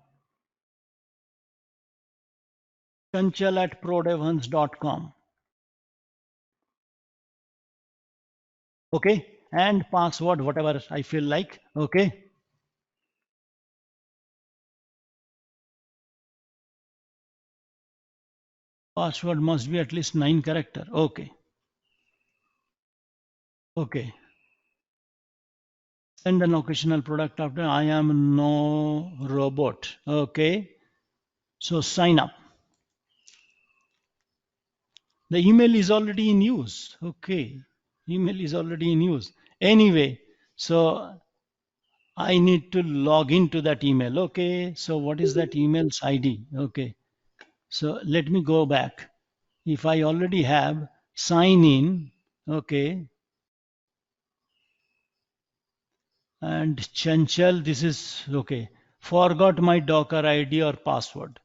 Speaker 2: chanchal@prodevans.com. Okay, and password whatever I feel like. Okay, password must be at least 9 character. Okay, okay, send an occasional product after I am no robot. Okay, so sign up. The email is already in use. Okay, email is already in use. Anyway, so I need to log into that email. Okay, so what is that email's ID? Okay, so let me go back. If I already have sign in, okay, and Chanchal, this is okay. Forgot my Docker ID or password.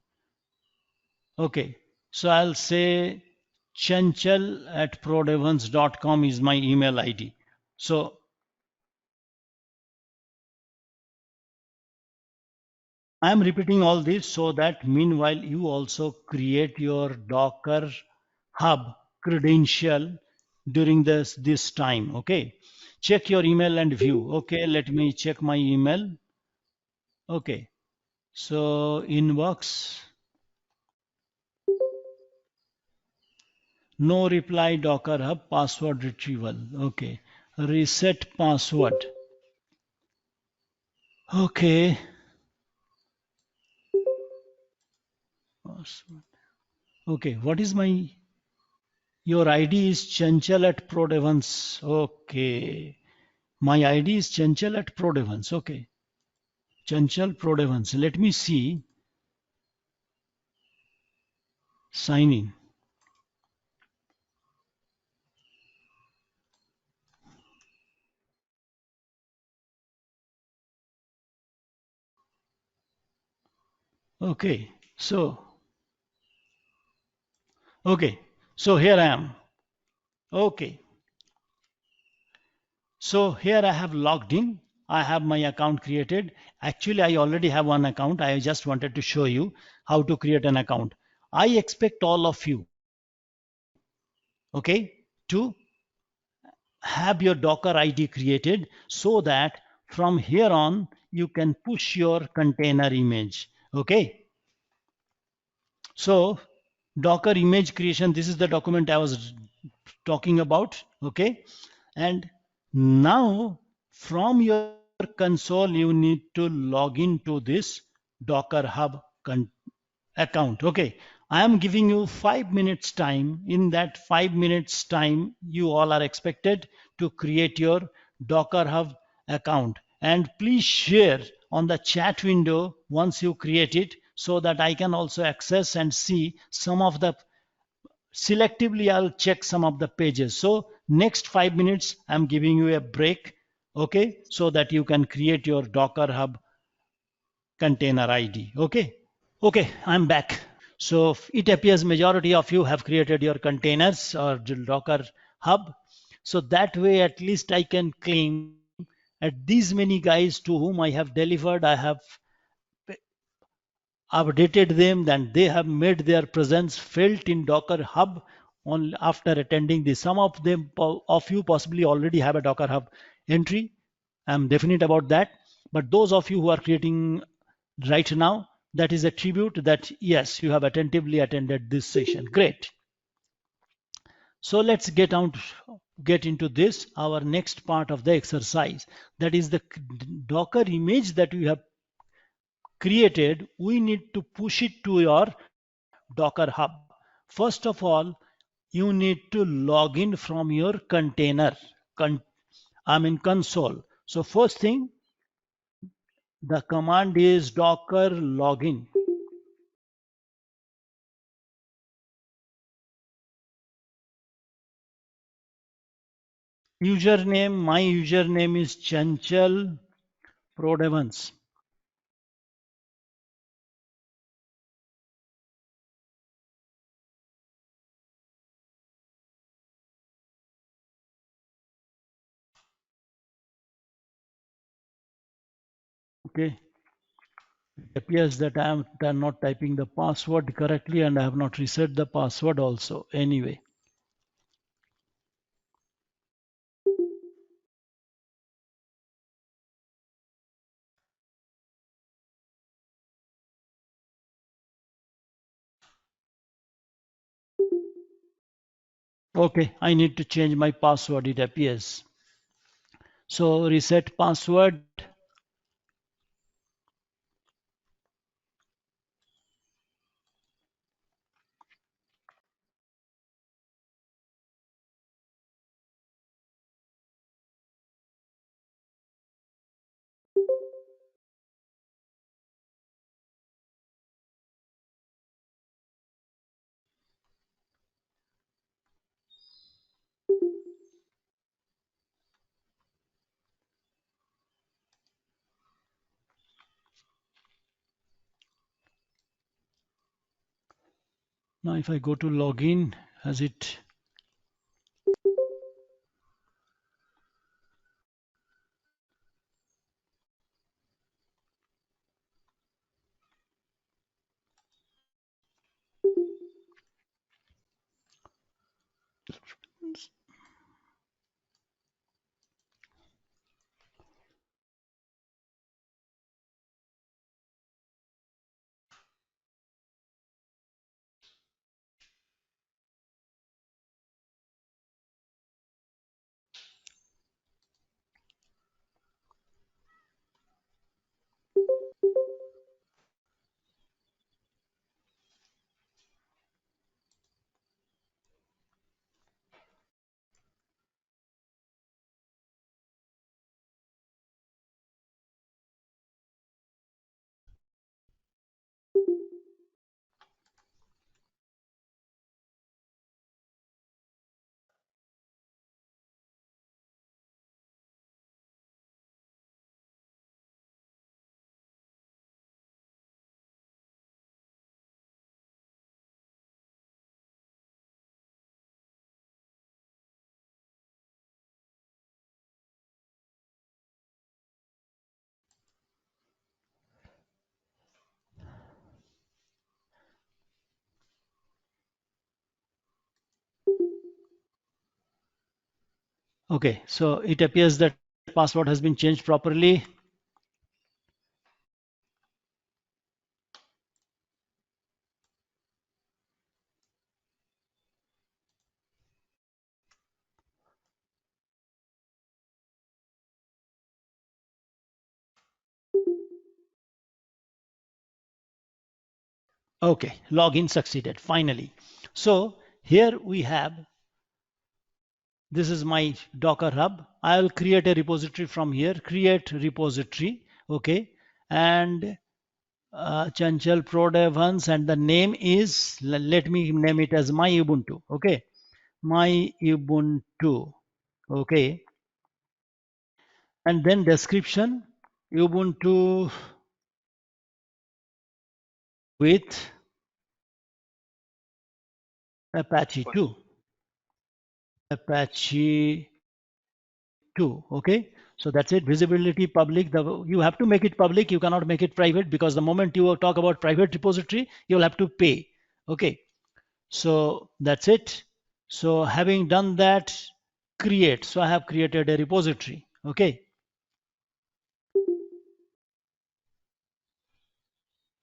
Speaker 2: Okay, so I'll say chanchal@prodevans.com is my email ID. So I am repeating all this so that meanwhile you also create your Docker Hub credential during this time. Okay, check your email and view. Okay, let me check my email. Okay, so inbox, no reply, Docker Hub, password retrieval. Okay, reset password. Okay, password. Okay, what is my, your ID is Chanchal@prodevans. Okay, my ID is Chanchal@prodevans. Okay, Chanchal Prodevans. Let me see. Sign in. Okay, so here I am. Okay, so here I have logged in. I have my account created. Actually, I already have one account. I just wanted to show you how to create an account. I expect all of you, okay, to have your Docker ID created so that from here on you can push your container image. Okay, so Docker image creation, this is the document I was talking about. Okay, and now from your console you need to log into this Docker Hub account. Okay, I am giving you 5 minutes time. In that 5 minutes time, you all are expected to create your Docker Hub account, and please share on the chat window once you create it, so that I can also access and see some of the selectively. I'll check some of the pages. So next 5 minutes I'm giving you a break, okay, so that you can create your Docker Hub container ID. Okay, I'm back. So it appears majority of you have created your containers or Docker Hub. So that way at least I can claim at these many guys to whom I have delivered, I have updated them, then they have made their presence felt in Docker Hub on after attending this. Some of them of you possibly already have a Docker Hub entry. I'm definite about that. But those of you who are creating right now, that is a tribute that yes, you have attentively attended this session. Great. So let's get into this, our next part of the exercise. That is the Docker image that we have created. We need to push it to your Docker Hub. First of all, you need to log in from your container, console. So first thing, the command is docker login. Username, my username is Chanchal Prodevans. Okay, it appears that I am not typing the password correctly and I have not reset the password also. Anyway, okay, I need to change my password, it appears. So reset password. Now if I go to login, has it? Okay, so it appears that password has been changed properly. Okay, login succeeded finally. So here we have, this is my Docker Hub. I'll create a repository from here, create repository. Okay, and Chanchal ProDevons, and the name is, let me name it as my Ubuntu. Okay, my Ubuntu. Okay, and then description, Ubuntu with Apache 2. Apache 2. Okay, so that's it. Visibility public. You have to make it public. You cannot make it private, because the moment you talk about private repository, you'll have to pay. Okay, so that's it. So having done that, create. So I have created a repository. Okay.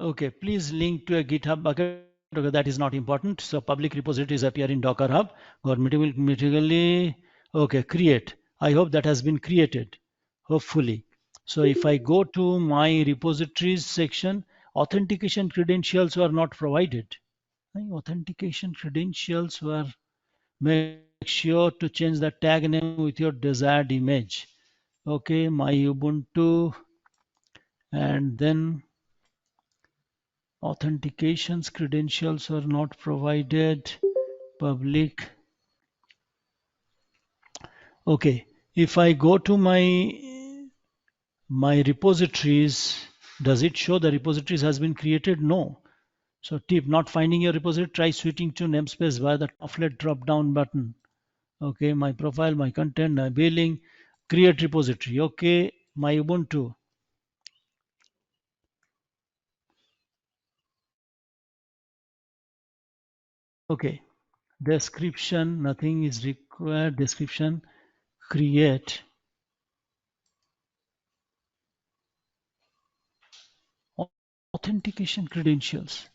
Speaker 2: Okay, please link to a GitHub bucket. Okay, that is not important. So public repositories appear in Docker Hub. Automatically, okay, create. I hope that has been created, hopefully. So if I go to my repositories section, authentication credentials were not provided. Authentication credentials were, make sure to change the tag name with your desired image. Okay, my Ubuntu, and then authentications credentials are not provided, public. Okay, if I go to my repositories, does it show the repositories has been created? No. So tip, not finding your repository, try switching to namespace via the offlet drop down button. Okay, my profile, my content, my billing, create repository. Okay, my Ubuntu. Okay, description, nothing is required. Description, create. Authentication credentials.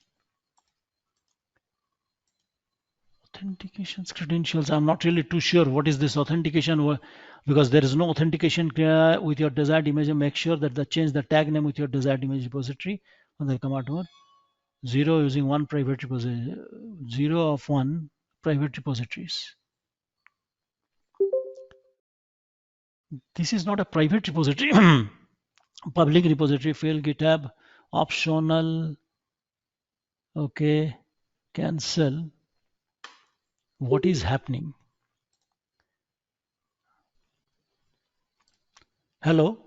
Speaker 2: Authentications credentials. I'm not really too sure what is this authentication, because there is no authentication with your desired image. Make sure that change the tag name with your desired image repository on the command over 0 using one private repository, 0 of 1 private repositories. This is not a private repository. Public repository, fail GitHub, optional. Okay, cancel. What is happening? Hello,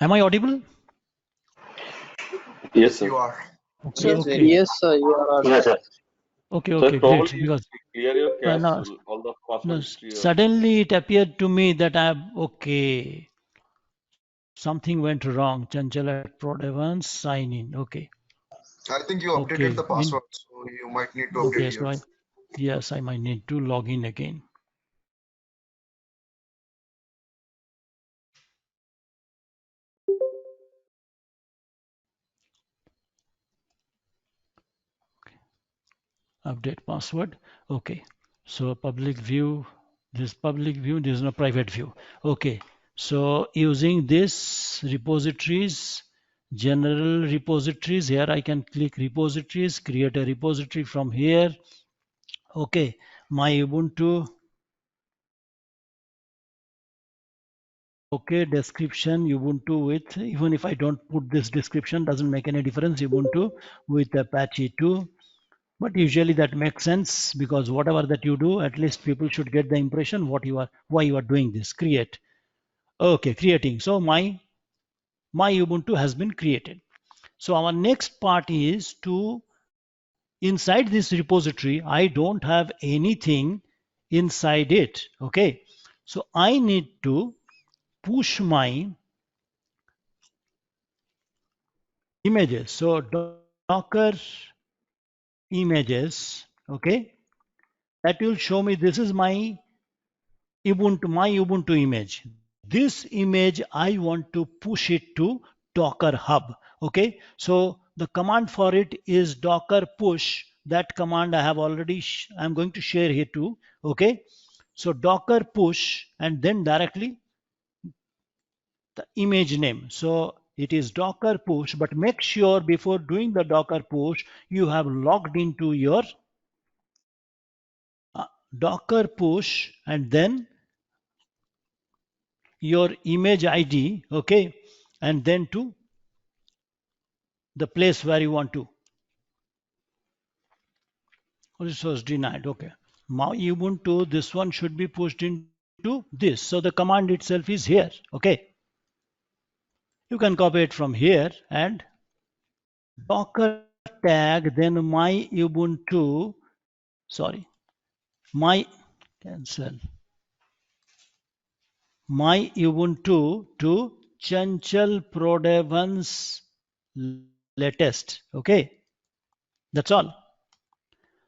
Speaker 2: am I audible?
Speaker 3: Yes, sir.
Speaker 7: You are.
Speaker 2: Okay,
Speaker 8: Yes,
Speaker 2: okay.
Speaker 8: yes, sir, you are.
Speaker 6: Yes, sir.
Speaker 2: Okay,
Speaker 3: So
Speaker 2: okay, great.
Speaker 3: probably
Speaker 2: Because
Speaker 3: clear your cache,
Speaker 2: no,
Speaker 3: all the
Speaker 2: no,
Speaker 3: password history.
Speaker 2: suddenly it appeared to me that okay, something went wrong. Chanchal at ProDevons, sign in. Okay.
Speaker 7: I think you updated
Speaker 2: Okay.
Speaker 7: the password, so you might need to
Speaker 2: Okay,
Speaker 7: update
Speaker 2: so
Speaker 7: yours.
Speaker 2: yes, I might need to log in again. Update password. Okay, so public view, this public view, this is no private view. Okay, so using this repositories, general repositories, here I can click repositories, create a repository from here. Okay, my Ubuntu. Okay, description, Ubuntu with, even if I don't put this description, doesn't make any difference, Ubuntu with Apache 2. But usually that makes sense, because whatever that you do, at least people should get the impression why you are doing this. Create. Okay, creating. So my Ubuntu has been created. So our next part is to, inside this repository, I don't have anything inside it. Okay, so I need to push my images. So Docker images. Okay, that will show me this is my Ubuntu image. This image I want to push it to Docker Hub. Okay, so the command for it is docker push. That command I have already I'm going to share here too. Okay, so docker push, and then directly the image name. So it is Docker push, but make sure before doing the Docker push, you have logged into your Docker push and then your image ID, okay, and then to the place where you want to. Resource denied, okay. Now Ubuntu, this one should be pushed into this. So the command itself is here, okay. You can copy it from here and Docker tag, then my Ubuntu, sorry, my cancel. My Ubuntu to Chanchal Prodevans latest. Okay, that's all.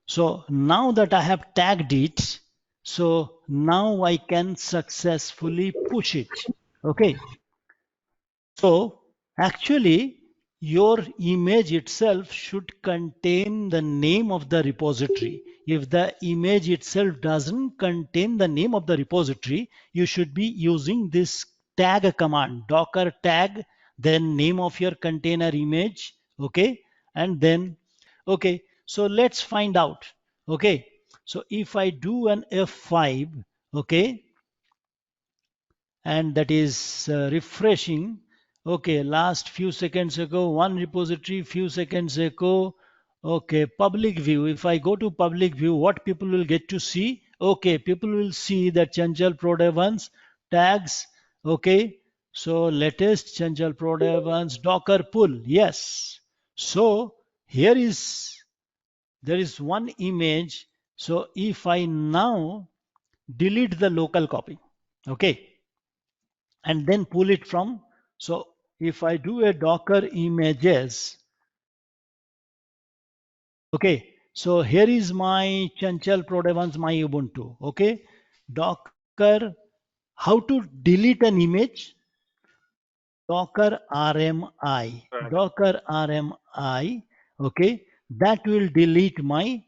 Speaker 2: So now that I have tagged it, so now I can successfully push it. Okay, so actually your image itself should contain the name of the repository. If the image itself doesn't contain the name of the repository, you should be using this tag command, docker tag, then name of your container image, okay, and then, okay, so let's find out, okay. So if I do an F5, okay, and that is refreshing, okay, last few seconds ago, one repository, few seconds ago, okay, public view. If I go to public view, what people will get to see? Okay, people will see that Chanchal Prodevans tags, okay, so latest Chanchal Prodevans Docker pull, yes. So here is, there is one image. So if I now delete the local copy, okay, and then pull it from, so if I do a docker images, okay, so here is my Chanchal Prodevans, my Ubuntu, okay, docker, how to delete an image, docker rmi,
Speaker 6: Right.
Speaker 2: docker rmi, okay, that will delete my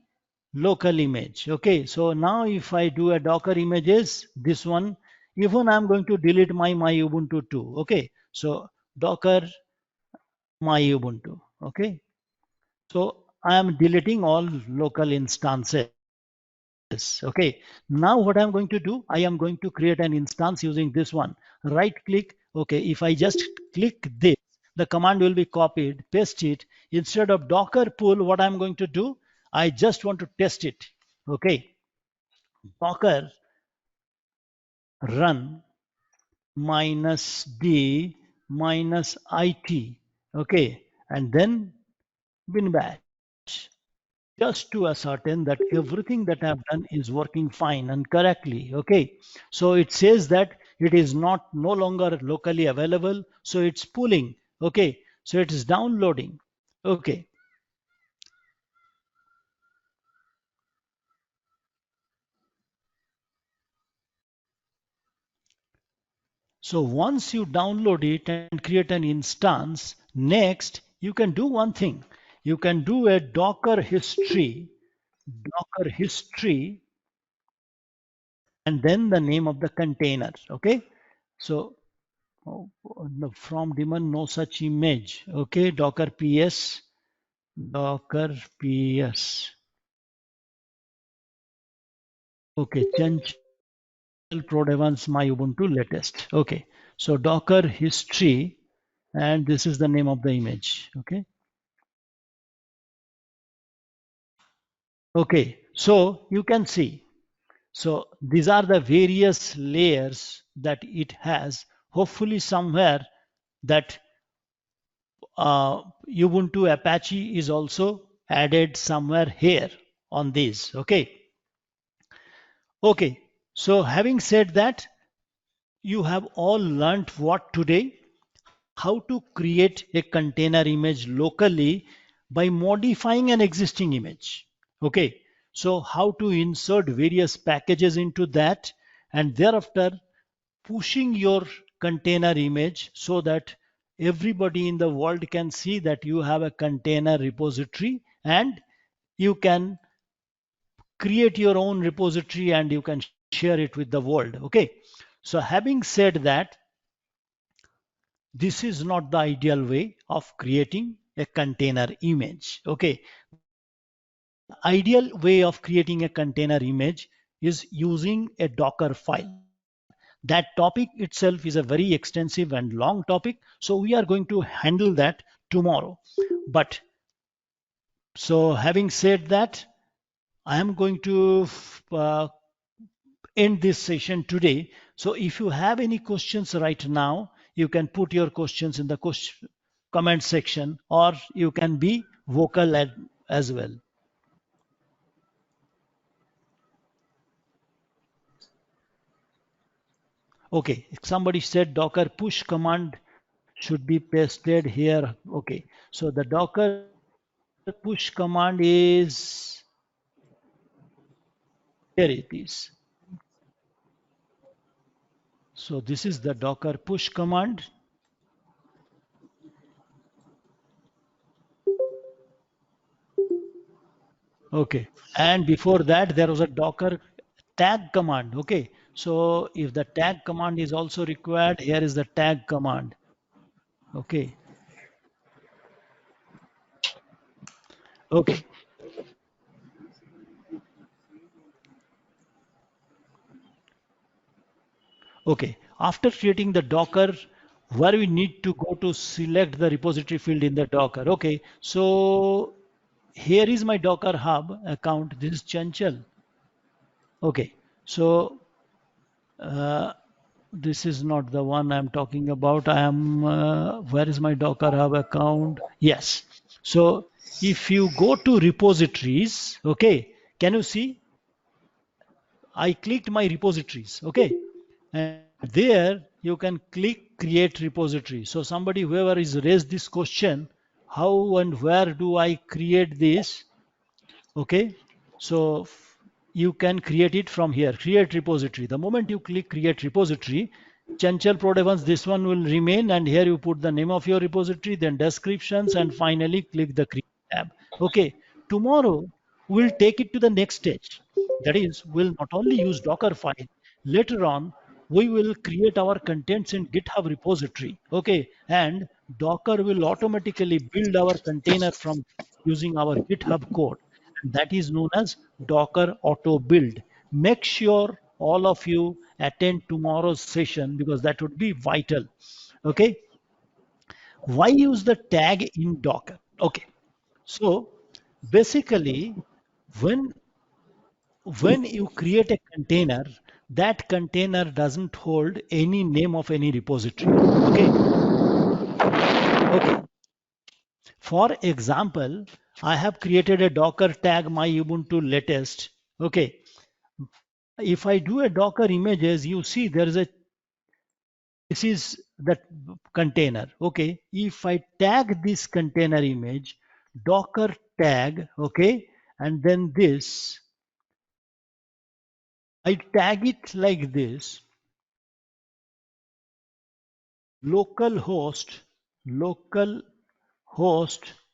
Speaker 2: local image, okay. So now if I do a docker images, this one, even I'm going to delete my Ubuntu too, okay. So docker my Ubuntu, okay. So I am deleting all local instances, okay. Now what I'm going to do, I am going to create an instance using this one, right click, okay. If I just click this, the command will be copied, paste it. Instead of docker pull, what I'm going to do, I just want to test it, okay. Docker run -d -it, okay, and then bin bash, just to ascertain that everything that I've done is working fine and correctly, okay. So it says that it is not no longer locally available, so it's pulling, okay, so it is downloading, okay. So once you download it and create an instance, next you can do one thing. You can do a Docker history, and then the name of the container. Okay. So from daemon, no such image. Okay. Docker ps, Docker ps. Okay. Chanchal Prodevans my Ubuntu latest. Okay. So Docker history, and this is the name of the image. Okay. Okay, so you can see. So these are the various layers that it has. Hopefully somewhere that Ubuntu Apache is also added somewhere here on these. Okay. Okay. So having said that, you have all learned what today? How to create a container image locally by modifying an existing image. Okay, so how to insert various packages into that, and thereafter pushing your container image so that everybody in the world can see that you have a container repository, and you can create your own repository and you can share it with the world. Okay, so having said that, this is not the ideal way of creating a container image. Okay, ideal way of creating a container image is using a Docker file. That topic itself is a very extensive and long topic, so we are going to handle that tomorrow. But so having said that, I am going to uh, end this session today. So if you have any questions right now, you can put your questions in the comment section, or you can be vocal as well. Okay, somebody said Docker push command should be pasted here. Okay, so the Docker push command is, here it is. So this is the Docker push command. Okay, and before that there was a Docker tag command. Okay, so if the tag command is also required, here is the tag command. Okay. Okay. Okay. After creating the Docker, where we need to go to select the repository field in the Docker. Okay. So here is my Docker Hub account. This is Chanchal. Okay. So this is not the one I'm talking about. I am, where is my Docker Hub account? Yes. So if you go to repositories, okay, can you see? I clicked my repositories, okay, and there you can click create repository. So somebody, whoever is raised this question, how and where do I create this? Okay, so you can create it from here, create repository. The moment you click create repository, Chanchal Prodevans, this one will remain, and here you put the name of your repository, then descriptions, and finally click the create tab. Okay, tomorrow we'll take it to the next stage. That is, we'll not only use Docker file, later on we will create our contents in GitHub repository. Okay, and Docker will automatically build our container from using our GitHub code. That is known as Docker auto build. Make sure all of you attend tomorrow's session because that would be vital. Okay, why use the tag in Docker? Okay, so basically when you create a container, that container doesn't hold any name of any repository. Okay, okay, for example, I have created a Docker tag my Ubuntu latest. Okay, if I do a Docker images, you see there is a, this is the container. Okay, if I tag this container image, Docker tag, okay, and then this, I tag it like this, localhost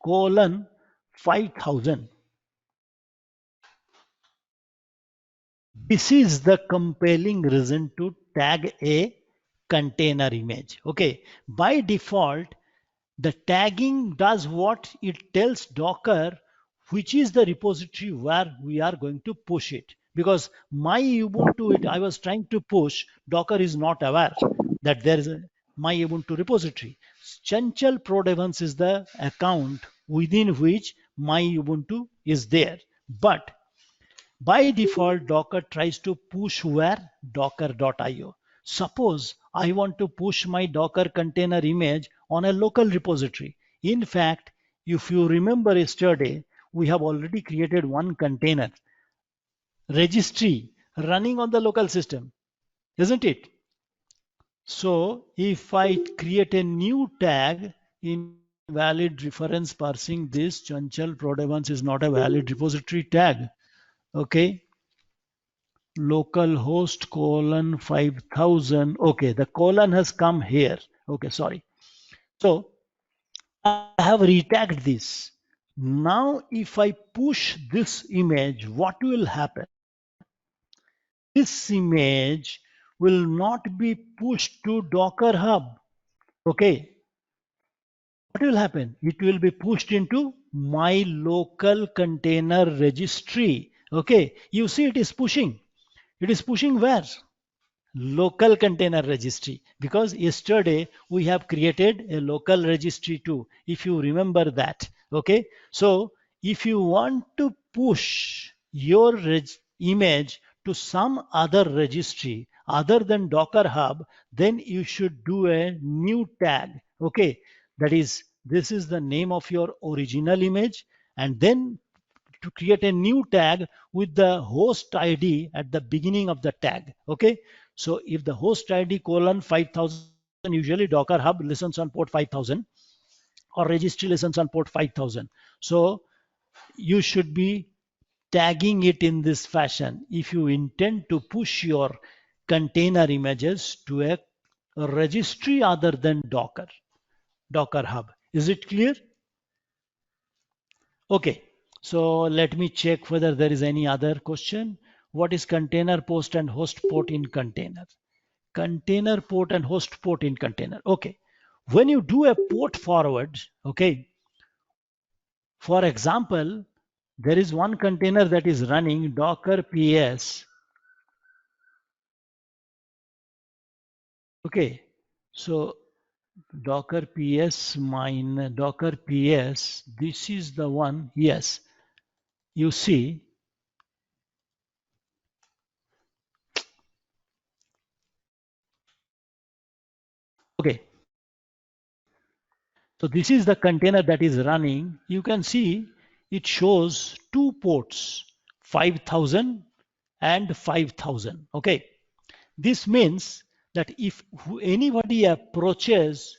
Speaker 2: colon 5000. This is the compelling reason to tag a container image. Okay, by default, the tagging does what? It tells Docker which is the repository where we are going to push it. Because my Ubuntu, I was trying to push, Docker is not aware that there is a my Ubuntu repository. Chanchal Prodevans is the account within which my Ubuntu is there. But by default, Docker tries to push where? Docker.io. Suppose I want to push my Docker container image on a local repository. In fact, if you remember yesterday, we have already created one container registry running on the local system, isn't it? So if I create a new tag in valid reference parsing, this Chanchal Prodevans is not a valid repository tag. Okay, localhost colon 5000. Okay, the colon has come here. Okay, sorry. So I have retagged this. Now if I push this image, what will happen? This image will not be pushed to Docker Hub. Okay, what will happen? It will be pushed into my local container registry. Okay, you see it is pushing. It is pushing where? Local container registry, because yesterday we have created a local registry too, if you remember that. Okay, so if you want to push your image to some other registry other than Docker Hub, then you should do a new tag. Okay, that is, this is the name of your original image, and then to create a new tag with the host ID at the beginning of the tag. Okay, so if the host ID colon 5000, usually Docker Hub listens on port 5000 or registry listens on port 5000. So you should be tagging it in this fashion if you intend to push your container images to a registry other than Docker Hub. Is it clear? Okay, so let me check whether there is any other question. What is container post and host port in container? Container port and host port in container. Okay, when you do a port forward, okay, for example, there is one container that is running Docker PS. Okay, so Docker PS mine Docker PS, this is the one. Yes, you see. Okay, so this is the container that is running. You can see it shows two ports, 5000 and 5000. Okay, this means that if anybody approaches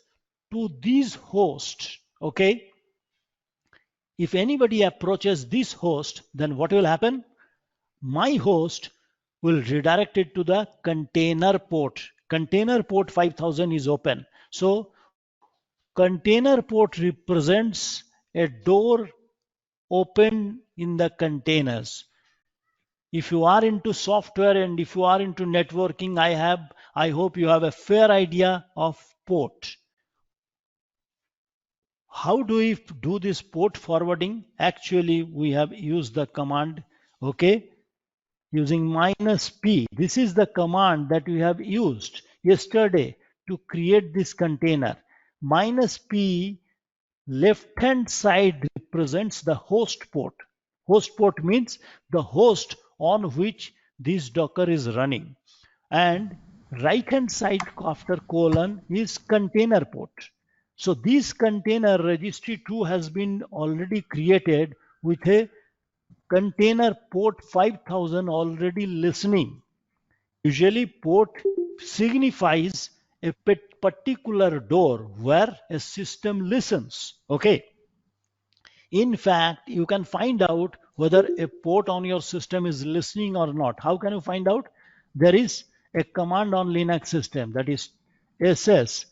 Speaker 2: to this host, okay, if anybody approaches this host, then what will happen? My host will redirect it to the container port. Container port 5000 is open. So container port represents a door open in the containers. If you are into software and if you are into networking, I hope you have a fair idea of port. How do we do this port forwarding? Actually, we have used the command, okay, using -p. This is the command that we have used yesterday to create this container. -p left hand side represents the host port. Host port means the host on which this Docker is running, and right hand side after colon is container port. So this container registry 2 has been already created with a container port 5000 already listening. Usually port signifies a particular door where a system listens. Okay. In fact, you can find out whether a port on your system is listening or not. How can you find out? There is a command on Linux system, that is ss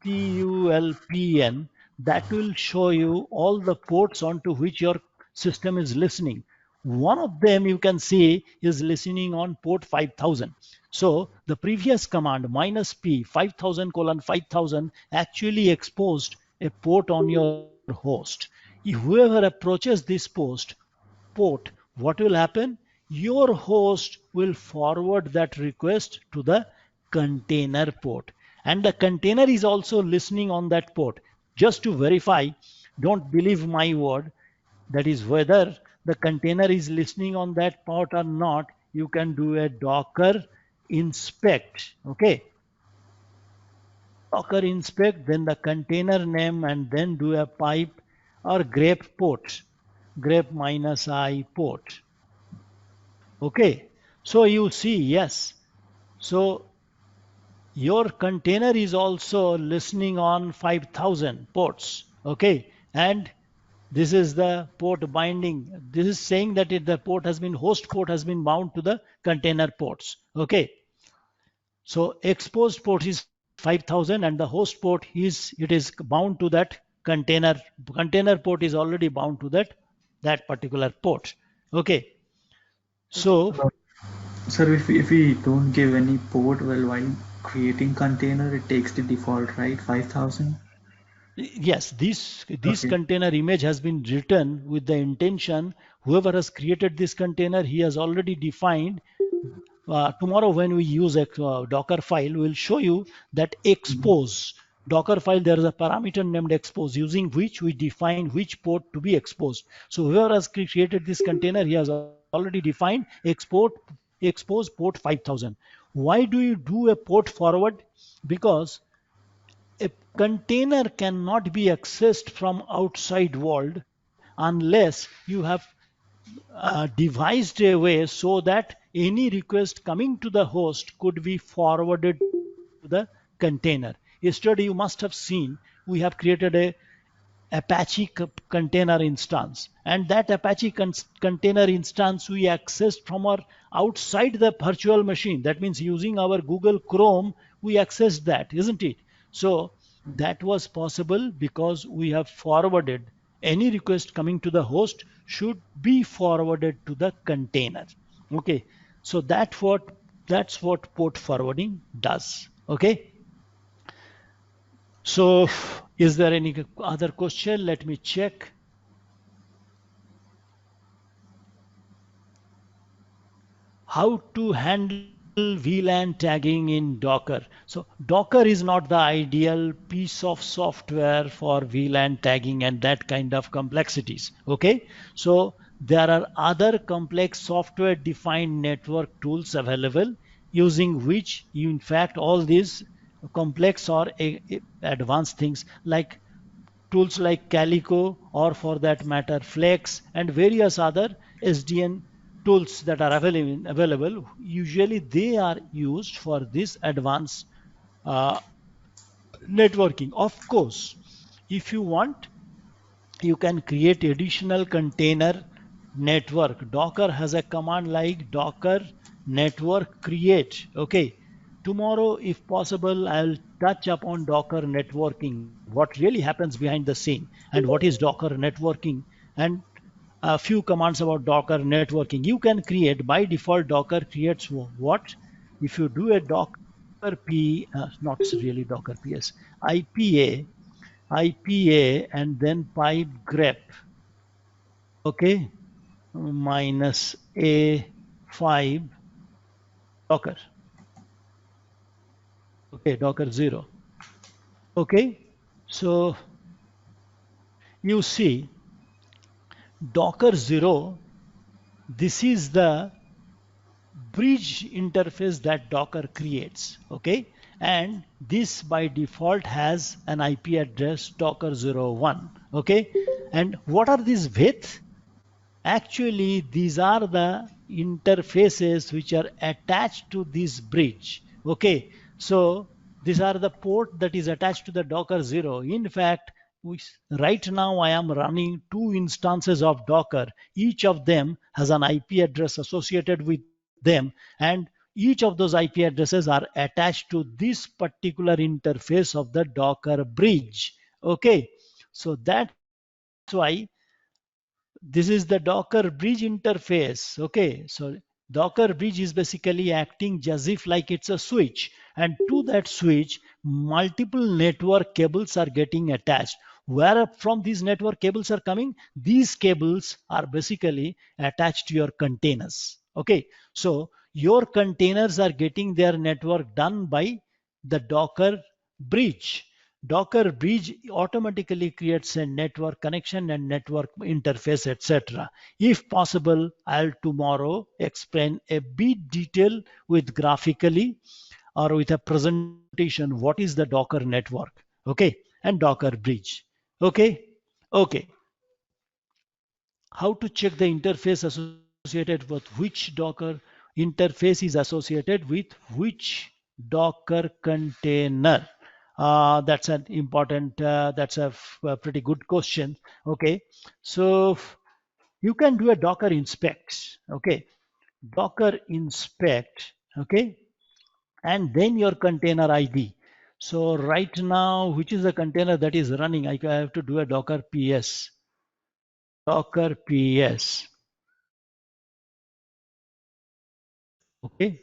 Speaker 2: -tulpn, that will show you all the ports onto which your system is listening. One of them you can see is listening on port 5000. So the previous command -p 5000 colon 5000 actually exposed a port on your host. If whoever approaches this port, what will happen? Your host will forward that request to the container port, and the container is also listening on that port. Just to verify, don't believe my word, that is whether the container is listening on that port or not, you can do a Docker inspect. Okay, Docker inspect, then the container name, and then do a pipe or grep port, grep -i port. Okay, so you see, yes, so your container is also listening on 5000 ports. Okay, and this is the port binding. This is saying that the port has been, host port has been bound to the container ports. Okay, so exposed port is 5000 and the host port is, it is bound to that container port is already bound to that particular port. Okay, so
Speaker 4: Sir, if we don't give any port, well, why creating container, it takes the default, right? 5,000.
Speaker 2: Yes, this
Speaker 4: Okay.
Speaker 2: container image has been written with the intention, whoever has created this container, he has already defined. Tomorrow when we use a Docker file, we'll show you that expose Docker file. There is a parameter named expose, using which we define which port to be exposed. So whoever has created this container, he has already defined expose port 5000. Why do you do a port forward? Because a container cannot be accessed from outside world unless you have devised a way so that any request coming to the host could be forwarded to the container. Yesterday you must have seen we have created a Apache container instance, and that Apache container instance we accessed from our outside the virtual machine. That means using our Google Chrome we accessed that, isn't it? So that was possible because we have forwarded any request coming to the host should be forwarded to the container. Okay, so that's what port forwarding does. Okay. So, is there any other question? Let me check. How to handle VLAN tagging in Docker. So, Docker is not the ideal piece of software for VLAN tagging and that kind of complexities. Okay, so there are other complex software defined network tools available using which you, in fact, all these complex or advanced things like tools like Calico, or for that matter Flex, and various other SDN tools that are available. Usually they are used for this advanced uh, networking. Of course, if you want, you can create additional container network. Docker has a command like docker network create. Okay, tomorrow if possible I'll touch upon Docker networking, what really happens behind the scene and what is Docker networking, and a few commands about Docker networking. You can create by default. Docker creates what? If you do a Docker not really Docker PS, IPA, and then pipe grep, okay, minus A5 Docker, okay, Docker 0. Okay, so you see Docker 0, this is the bridge interface that Docker creates. Okay, and this by default has an IP address docker 01. Okay, and what are these with? Actually, these are the interfaces which are attached to this bridge. Okay, so these are the port that is attached to the Docker 0. In fact, right now I am running two instances of Docker. Each of them has an IP address associated with them, and each of those IP addresses are attached to this particular interface of the Docker bridge. Okay, so that's why this is the Docker bridge interface. Okay, so Docker bridge is basically acting as if like it's a switch, and to that switch multiple network cables are getting attached. Where from these network cables are coming? These cables are basically attached to your containers. Okay, so your containers are getting their network done by the Docker bridge. Docker bridge automatically creates a network connection and network interface, etc. If possible, I'll tomorrow explain a bit detail with graphically or with a presentation what is the Docker network, okay, and Docker bridge. Okay, okay. How to check the interface associated with which Docker interface is associated with which Docker container? That's an important, that's a pretty good question. Okay, so you can do a Docker inspect. Okay, Docker inspect. Okay, and then your container ID. So right now, which is the container that is running? I have to do a Docker PS. Docker PS. Okay,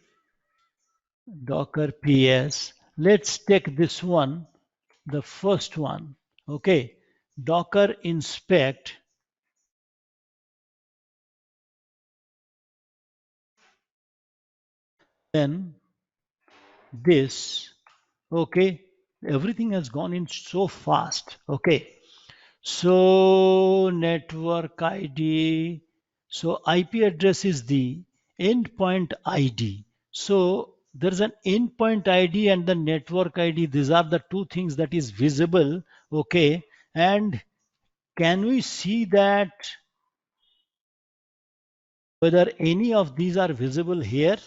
Speaker 2: Docker PS. Let's take this one, the first one. Okay, Docker inspect. Then this. Okay, everything has gone in so fast. Okay, so network ID. So IP address is the endpoint ID. So there's an endpoint ID and the network ID. These are the two things that is visible. Okay, and can we see that whether any of these are visible here?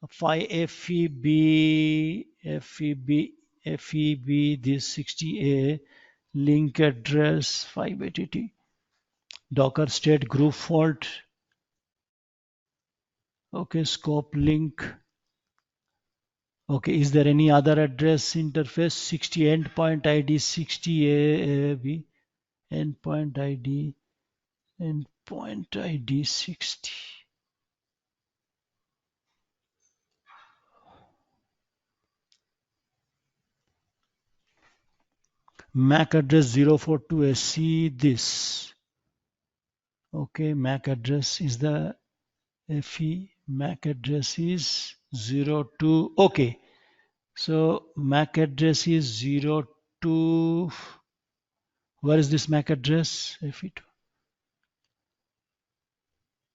Speaker 2: FEB, this 60A, link address 580T, Docker state group fault. Okay, scope link. Okay, is there any other address interface? 60 endpoint ID 60A, endpoint ID 60. MAC address 042SC, this. Okay, MAC address is the FE, MAC address is 02. Okay, so MAC address is 02. Where is this MAC address? FE2.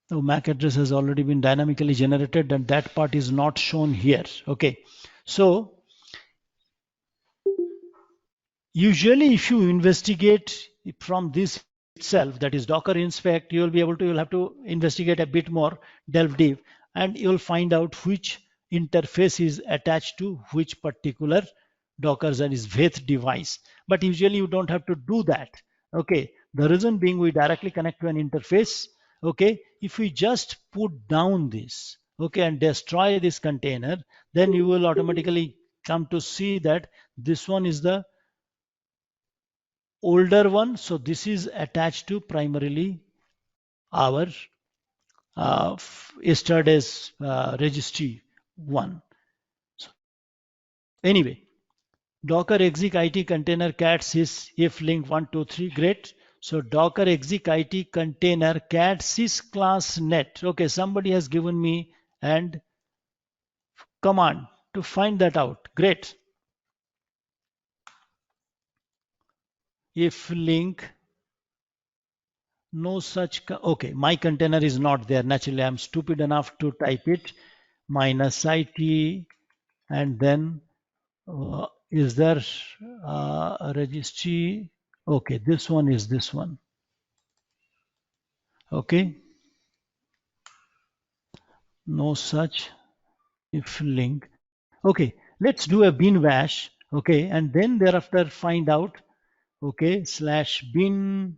Speaker 2: So MAC address has already been dynamically generated and that part is not shown here. Okay, so usually if you investigate from this itself, that is Docker inspect, you'll have to investigate a bit more, delve deep, and you'll find out which interface is attached to which particular Docker and is with device. But usually you don't have to do that. Okay, the reason being we directly connect to an interface. Okay, if we just put down this, okay, and destroy this container, then you will automatically come to see that this one is the older one. So this is attached to primarily our yesterday's registry one. So anyway, Docker exec IT container cat sys if link 123, great. So Docker exec IT container cat sys class net. Okay, somebody has given me and command to find that out. Great. If link no such, okay, my container is not there. Naturally, I'm stupid enough to type it -it and then is there a registry? Okay, this one is this one. Okay, no such if link. Okay, let's do a bin bash. Okay, and then thereafter find out. Okay, /bin/bash.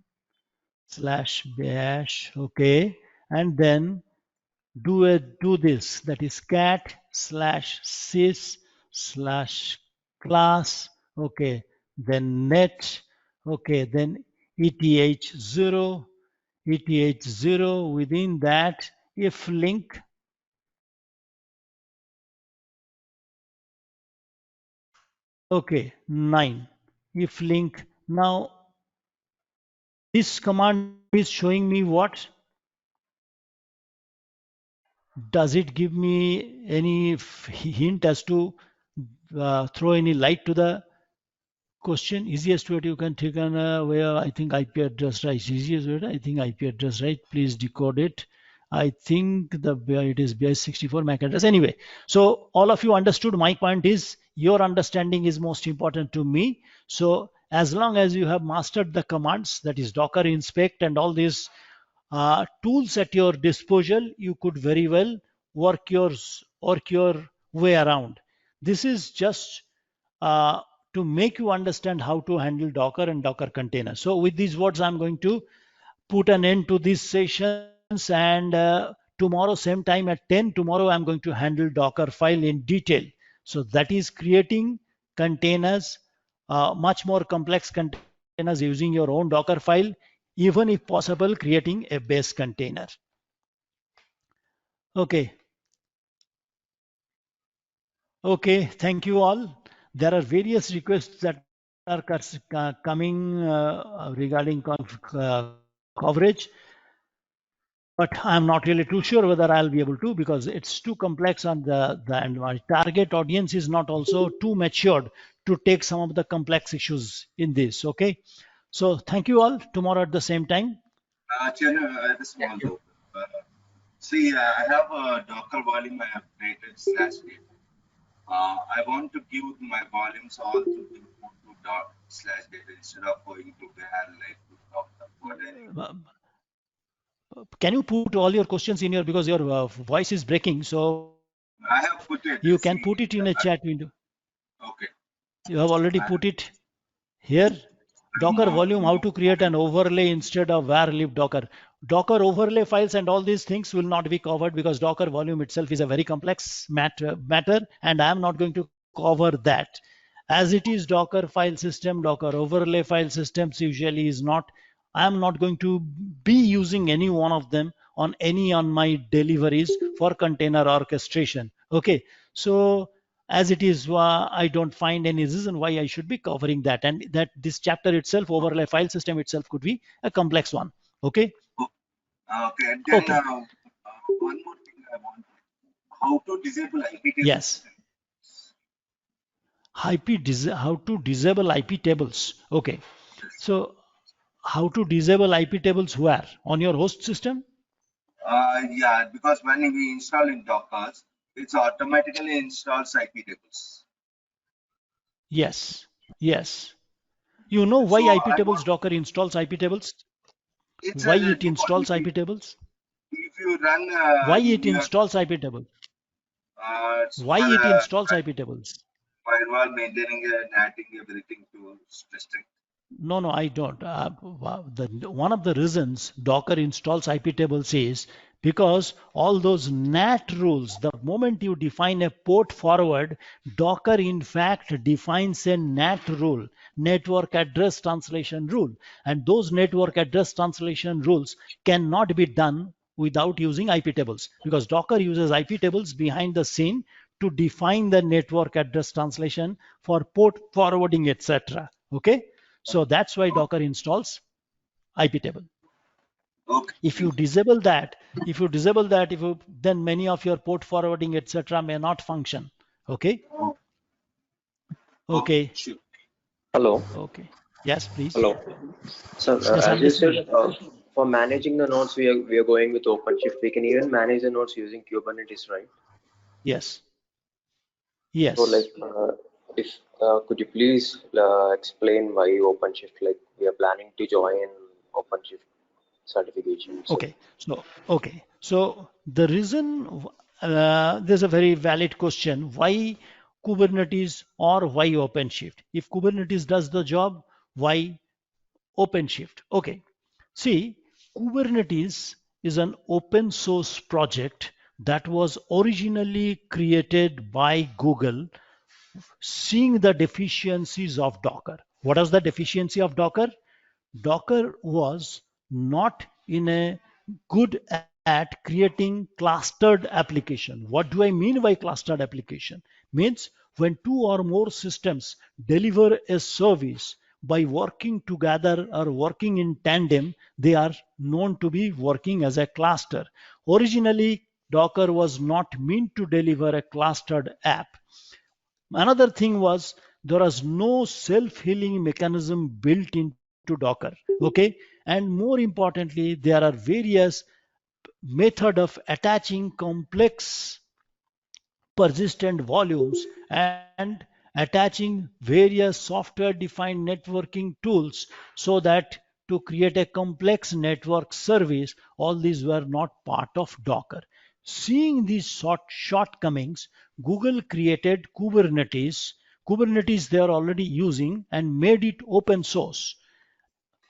Speaker 2: Okay, and then do this, that is cat/sys/class. Okay, then net. Okay, then eth0 within that if link. Okay, 9 if link. Now this command is showing me what? Does it give me any hint as to throw any light to the question? Easiest way you can take on where I think IP address right. Easiest way, I think IP address right. Please decode it. I think it is BIOS64 MAC address. Anyway, so all of you understood. My point is your understanding is most important to me. So as long as you have mastered the commands, that is Docker inspect and all these tools at your disposal, you could very well work your way around. This is just to make you understand how to handle Docker and Docker containers. So with these words, I'm going to put an end to these sessions, and tomorrow same time at 10, tomorrow I'm going to handle Docker file in detail. So that is creating containers, much more complex containers using your own Docker file, even if possible creating a base container. Okay, Okay, thank you all. There are various requests that are coming regarding coverage, but I'm not really too sure whether I'll be able to because it's too complex on the and my target audience is not also too matured to take some of the complex issues in this. Okay, so thank you all. Tomorrow at the same time.
Speaker 8: Chairman, I have a small doubt. See, I have a Docker volume I have created slash data. I want to give my volumes all to dot slash data instead of going to where like to Docker.
Speaker 2: Can you put all your questions in your because your voice is breaking, so
Speaker 8: I have put it.
Speaker 2: you can put it in a chat window.
Speaker 8: Okay.
Speaker 2: You have already put it here. Docker volume, how to create an overlay instead of where live Docker. Docker overlay files and all these things will not be covered because Docker volume itself is a very complex matter and I am not going to cover that. As it is Docker file system, Docker overlay file systems usually is not, I am not going to be using any one of them on my deliveries for container orchestration. Okay, so as it is, I don't find any reason why I should be covering that, and that this chapter itself, overlay file system itself, could be a complex one. Okay.
Speaker 8: Okay. Then
Speaker 2: Okay.
Speaker 8: one more thing I want: how to disable IP tables?
Speaker 2: Yes. How to disable IP tables? Okay. So how to disable IP tables where? On your host system?
Speaker 8: Yeah, because when we install in Docker, it automatically installs IP tables.
Speaker 2: Yes. Yes. You know why
Speaker 8: So
Speaker 2: IP tables Docker installs IP tables?
Speaker 8: it's
Speaker 2: Why it installs IP tables?
Speaker 8: If you run
Speaker 2: Why it installs IP tables? Why it installs IP tables?
Speaker 8: firewall maintaining netting everything to restrict.
Speaker 2: No, I don't. One of the reasons Docker installs IP tables is because all those NAT rules, the moment you define a port forward, Docker in fact defines a NAT rule, network address translation rule. And those network address translation rules cannot be done without using IP tables because Docker uses IP tables behind the scene to define the network address translation for port forwarding, etc. Okay. So that's why Docker installs IP table.
Speaker 8: Okay.
Speaker 2: If you disable that, then many of your port forwarding, etc., may not function. Okay. Okay.
Speaker 8: Sure.
Speaker 9: Hello.
Speaker 2: Okay. Yes, please.
Speaker 9: Hello. So
Speaker 2: Yes, I'm
Speaker 9: as you said,
Speaker 2: listening.
Speaker 9: for managing the nodes, we are going with OpenShift. We can even manage the nodes using Kubernetes, right?
Speaker 2: Yes. Yes.
Speaker 9: So like, if could you please explain why OpenShift? Like we are planning to join OpenShift certification. So.
Speaker 2: Okay. So the reason there's a very valid question: why Kubernetes or why OpenShift? If Kubernetes does the job, why OpenShift? Okay. See, Kubernetes is an open source project that was originally created by Google, seeing the deficiencies of Docker. What was the deficiency of Docker? Docker was not in a good at creating clustered application. What do I mean by clustered application? Means when two or more systems deliver a service by working together or working in tandem, they are known to be working as a cluster. Originally, Docker was not meant to deliver a clustered app. Another thing was there was no self-healing mechanism built into Docker. Okay. And more importantly, there are various method of attaching complex persistent volumes and attaching various software defined networking tools so that to create a complex network service, all these were not part of Docker. Seeing these shortcomings, Google created Kubernetes. Kubernetes they are already using and made it open source.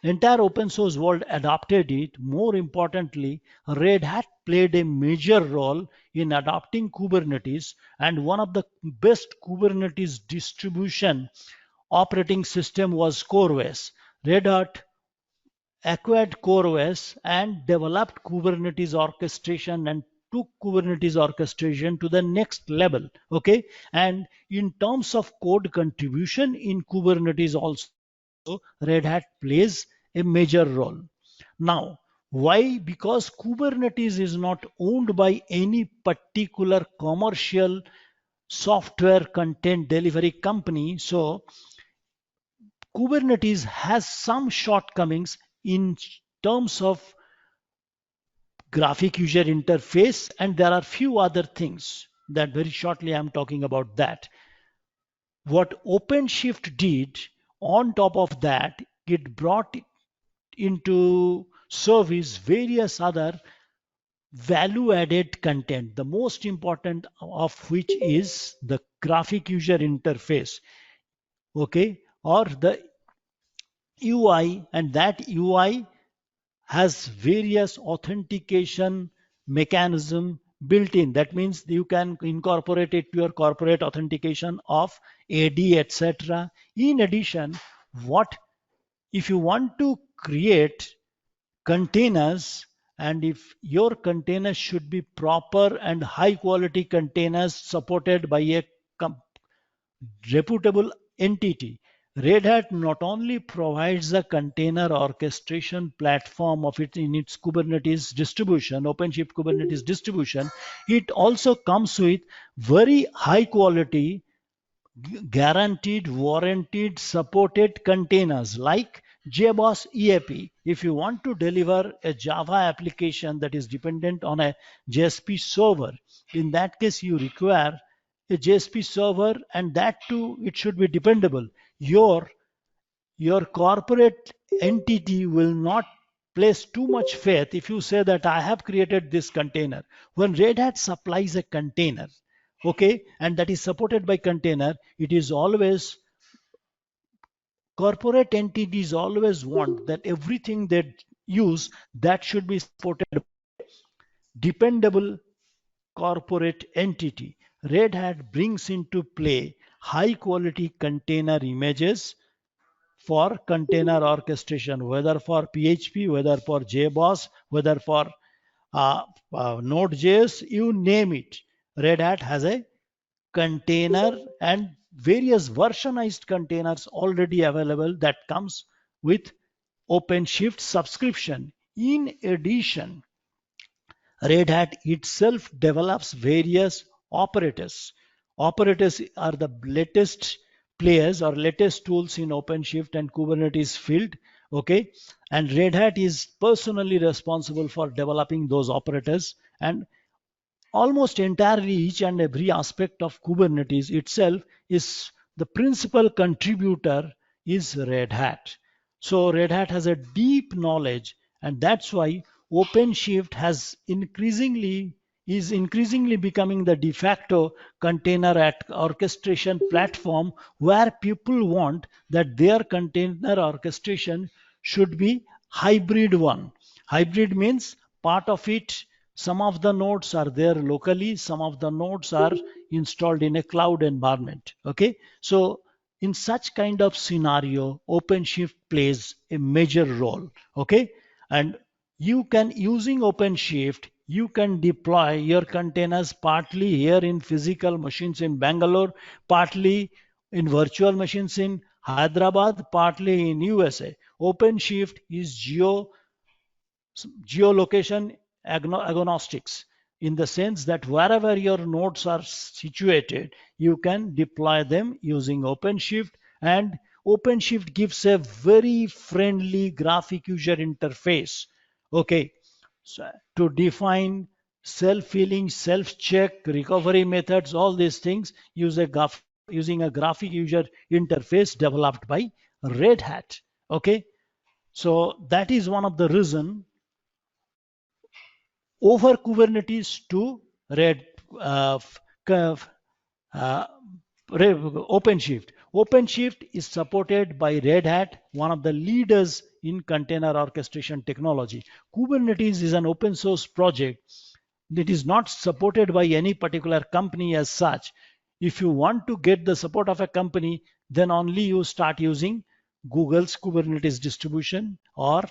Speaker 2: Entire open source world adopted it. More importantly, Red Hat played a major role in adopting Kubernetes, and one of the best Kubernetes distribution operating system was CoreOS. Red Hat acquired CoreOS and developed Kubernetes orchestration and took Kubernetes orchestration to the next level. Okay, and in terms of code contribution in Kubernetes also, Red Hat plays a major role. Now, why? Because Kubernetes is not owned by any particular commercial software content delivery company. So Kubernetes has some shortcomings in terms of graphic user interface, and there are few other things that very shortly I'm talking about that. What OpenShift did on top of that, it brought into service various other value added content, the most important of which is the graphic user interface, okay, or the UI, and that UI has various authentication mechanism built in. That means you can incorporate it to your corporate authentication of AD, etc. In addition, what if you want to create containers, and if your containers should be proper and high quality containers supported by a reputable entity, Red Hat not only provides a container orchestration platform of it in its Kubernetes distribution, OpenShift Kubernetes distribution, it also comes with very high quality, guaranteed, warranted, supported containers like JBoss EAP. If you want to deliver a Java application that is dependent on a JSP server, in that case you require a JSP server, and that too it should be dependable. Your corporate entity will not place too much faith if you say that I have created this container. When Red Hat supplies a container, okay, and that is supported by container, it is always, corporate entities always want that everything they use that should be supported by dependable corporate entity. Red Hat brings into play high quality container images for container orchestration, whether for PHP, whether for JBoss, whether for Node.js, you name it. Red Hat has a container and various versionized containers already available that comes with OpenShift subscription. In addition, Red Hat itself develops various operators. Operators are the latest players or latest tools in OpenShift and Kubernetes field. Okay, and Red Hat is personally responsible for developing those operators, and almost entirely each and every aspect of Kubernetes itself is the principal contributor is Red Hat. So Red Hat has a deep knowledge, and that's why OpenShift is increasingly becoming the de facto container orchestration platform, where people want that their container orchestration should be hybrid one. Hybrid means part of it, some of the nodes are there locally, some of the nodes are installed in a cloud environment. Okay, so in such kind of scenario, OpenShift plays a major role. Okay, and you can, using OpenShift, you can deploy your containers partly here in physical machines in Bangalore, partly in virtual machines in Hyderabad, partly in USA. OpenShift is geolocation agnostics, in the sense that wherever your nodes are situated, you can deploy them using OpenShift, and OpenShift gives a very friendly graphic user interface. Okay, so to define self-healing, self-check, recovery methods, all these things using a graphic user interface developed by Red Hat. Okay, so that is one of the reason over Kubernetes to OpenShift. OpenShift is supported by Red Hat, one of the leaders in container orchestration technology. Kubernetes is an open source project that is not supported by any particular company as such. If you want to get the support of a company, then only you start using Google's Kubernetes distribution or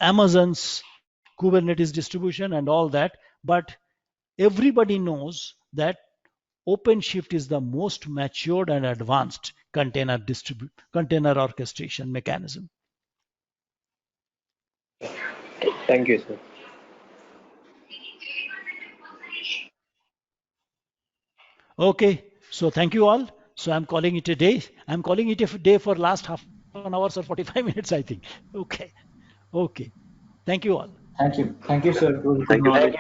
Speaker 2: Amazon's Kubernetes distribution and all that, but everybody knows that OpenShift is the most matured and advanced container orchestration mechanism.
Speaker 9: Thank you, sir.
Speaker 2: Okay, so thank you all. So I'm calling it a day. I'm calling it a day for last half an hour or 45 minutes, I think. Okay. Thank you all.
Speaker 4: Thank you, sir. It was good
Speaker 9: Thank you.
Speaker 4: knowledge.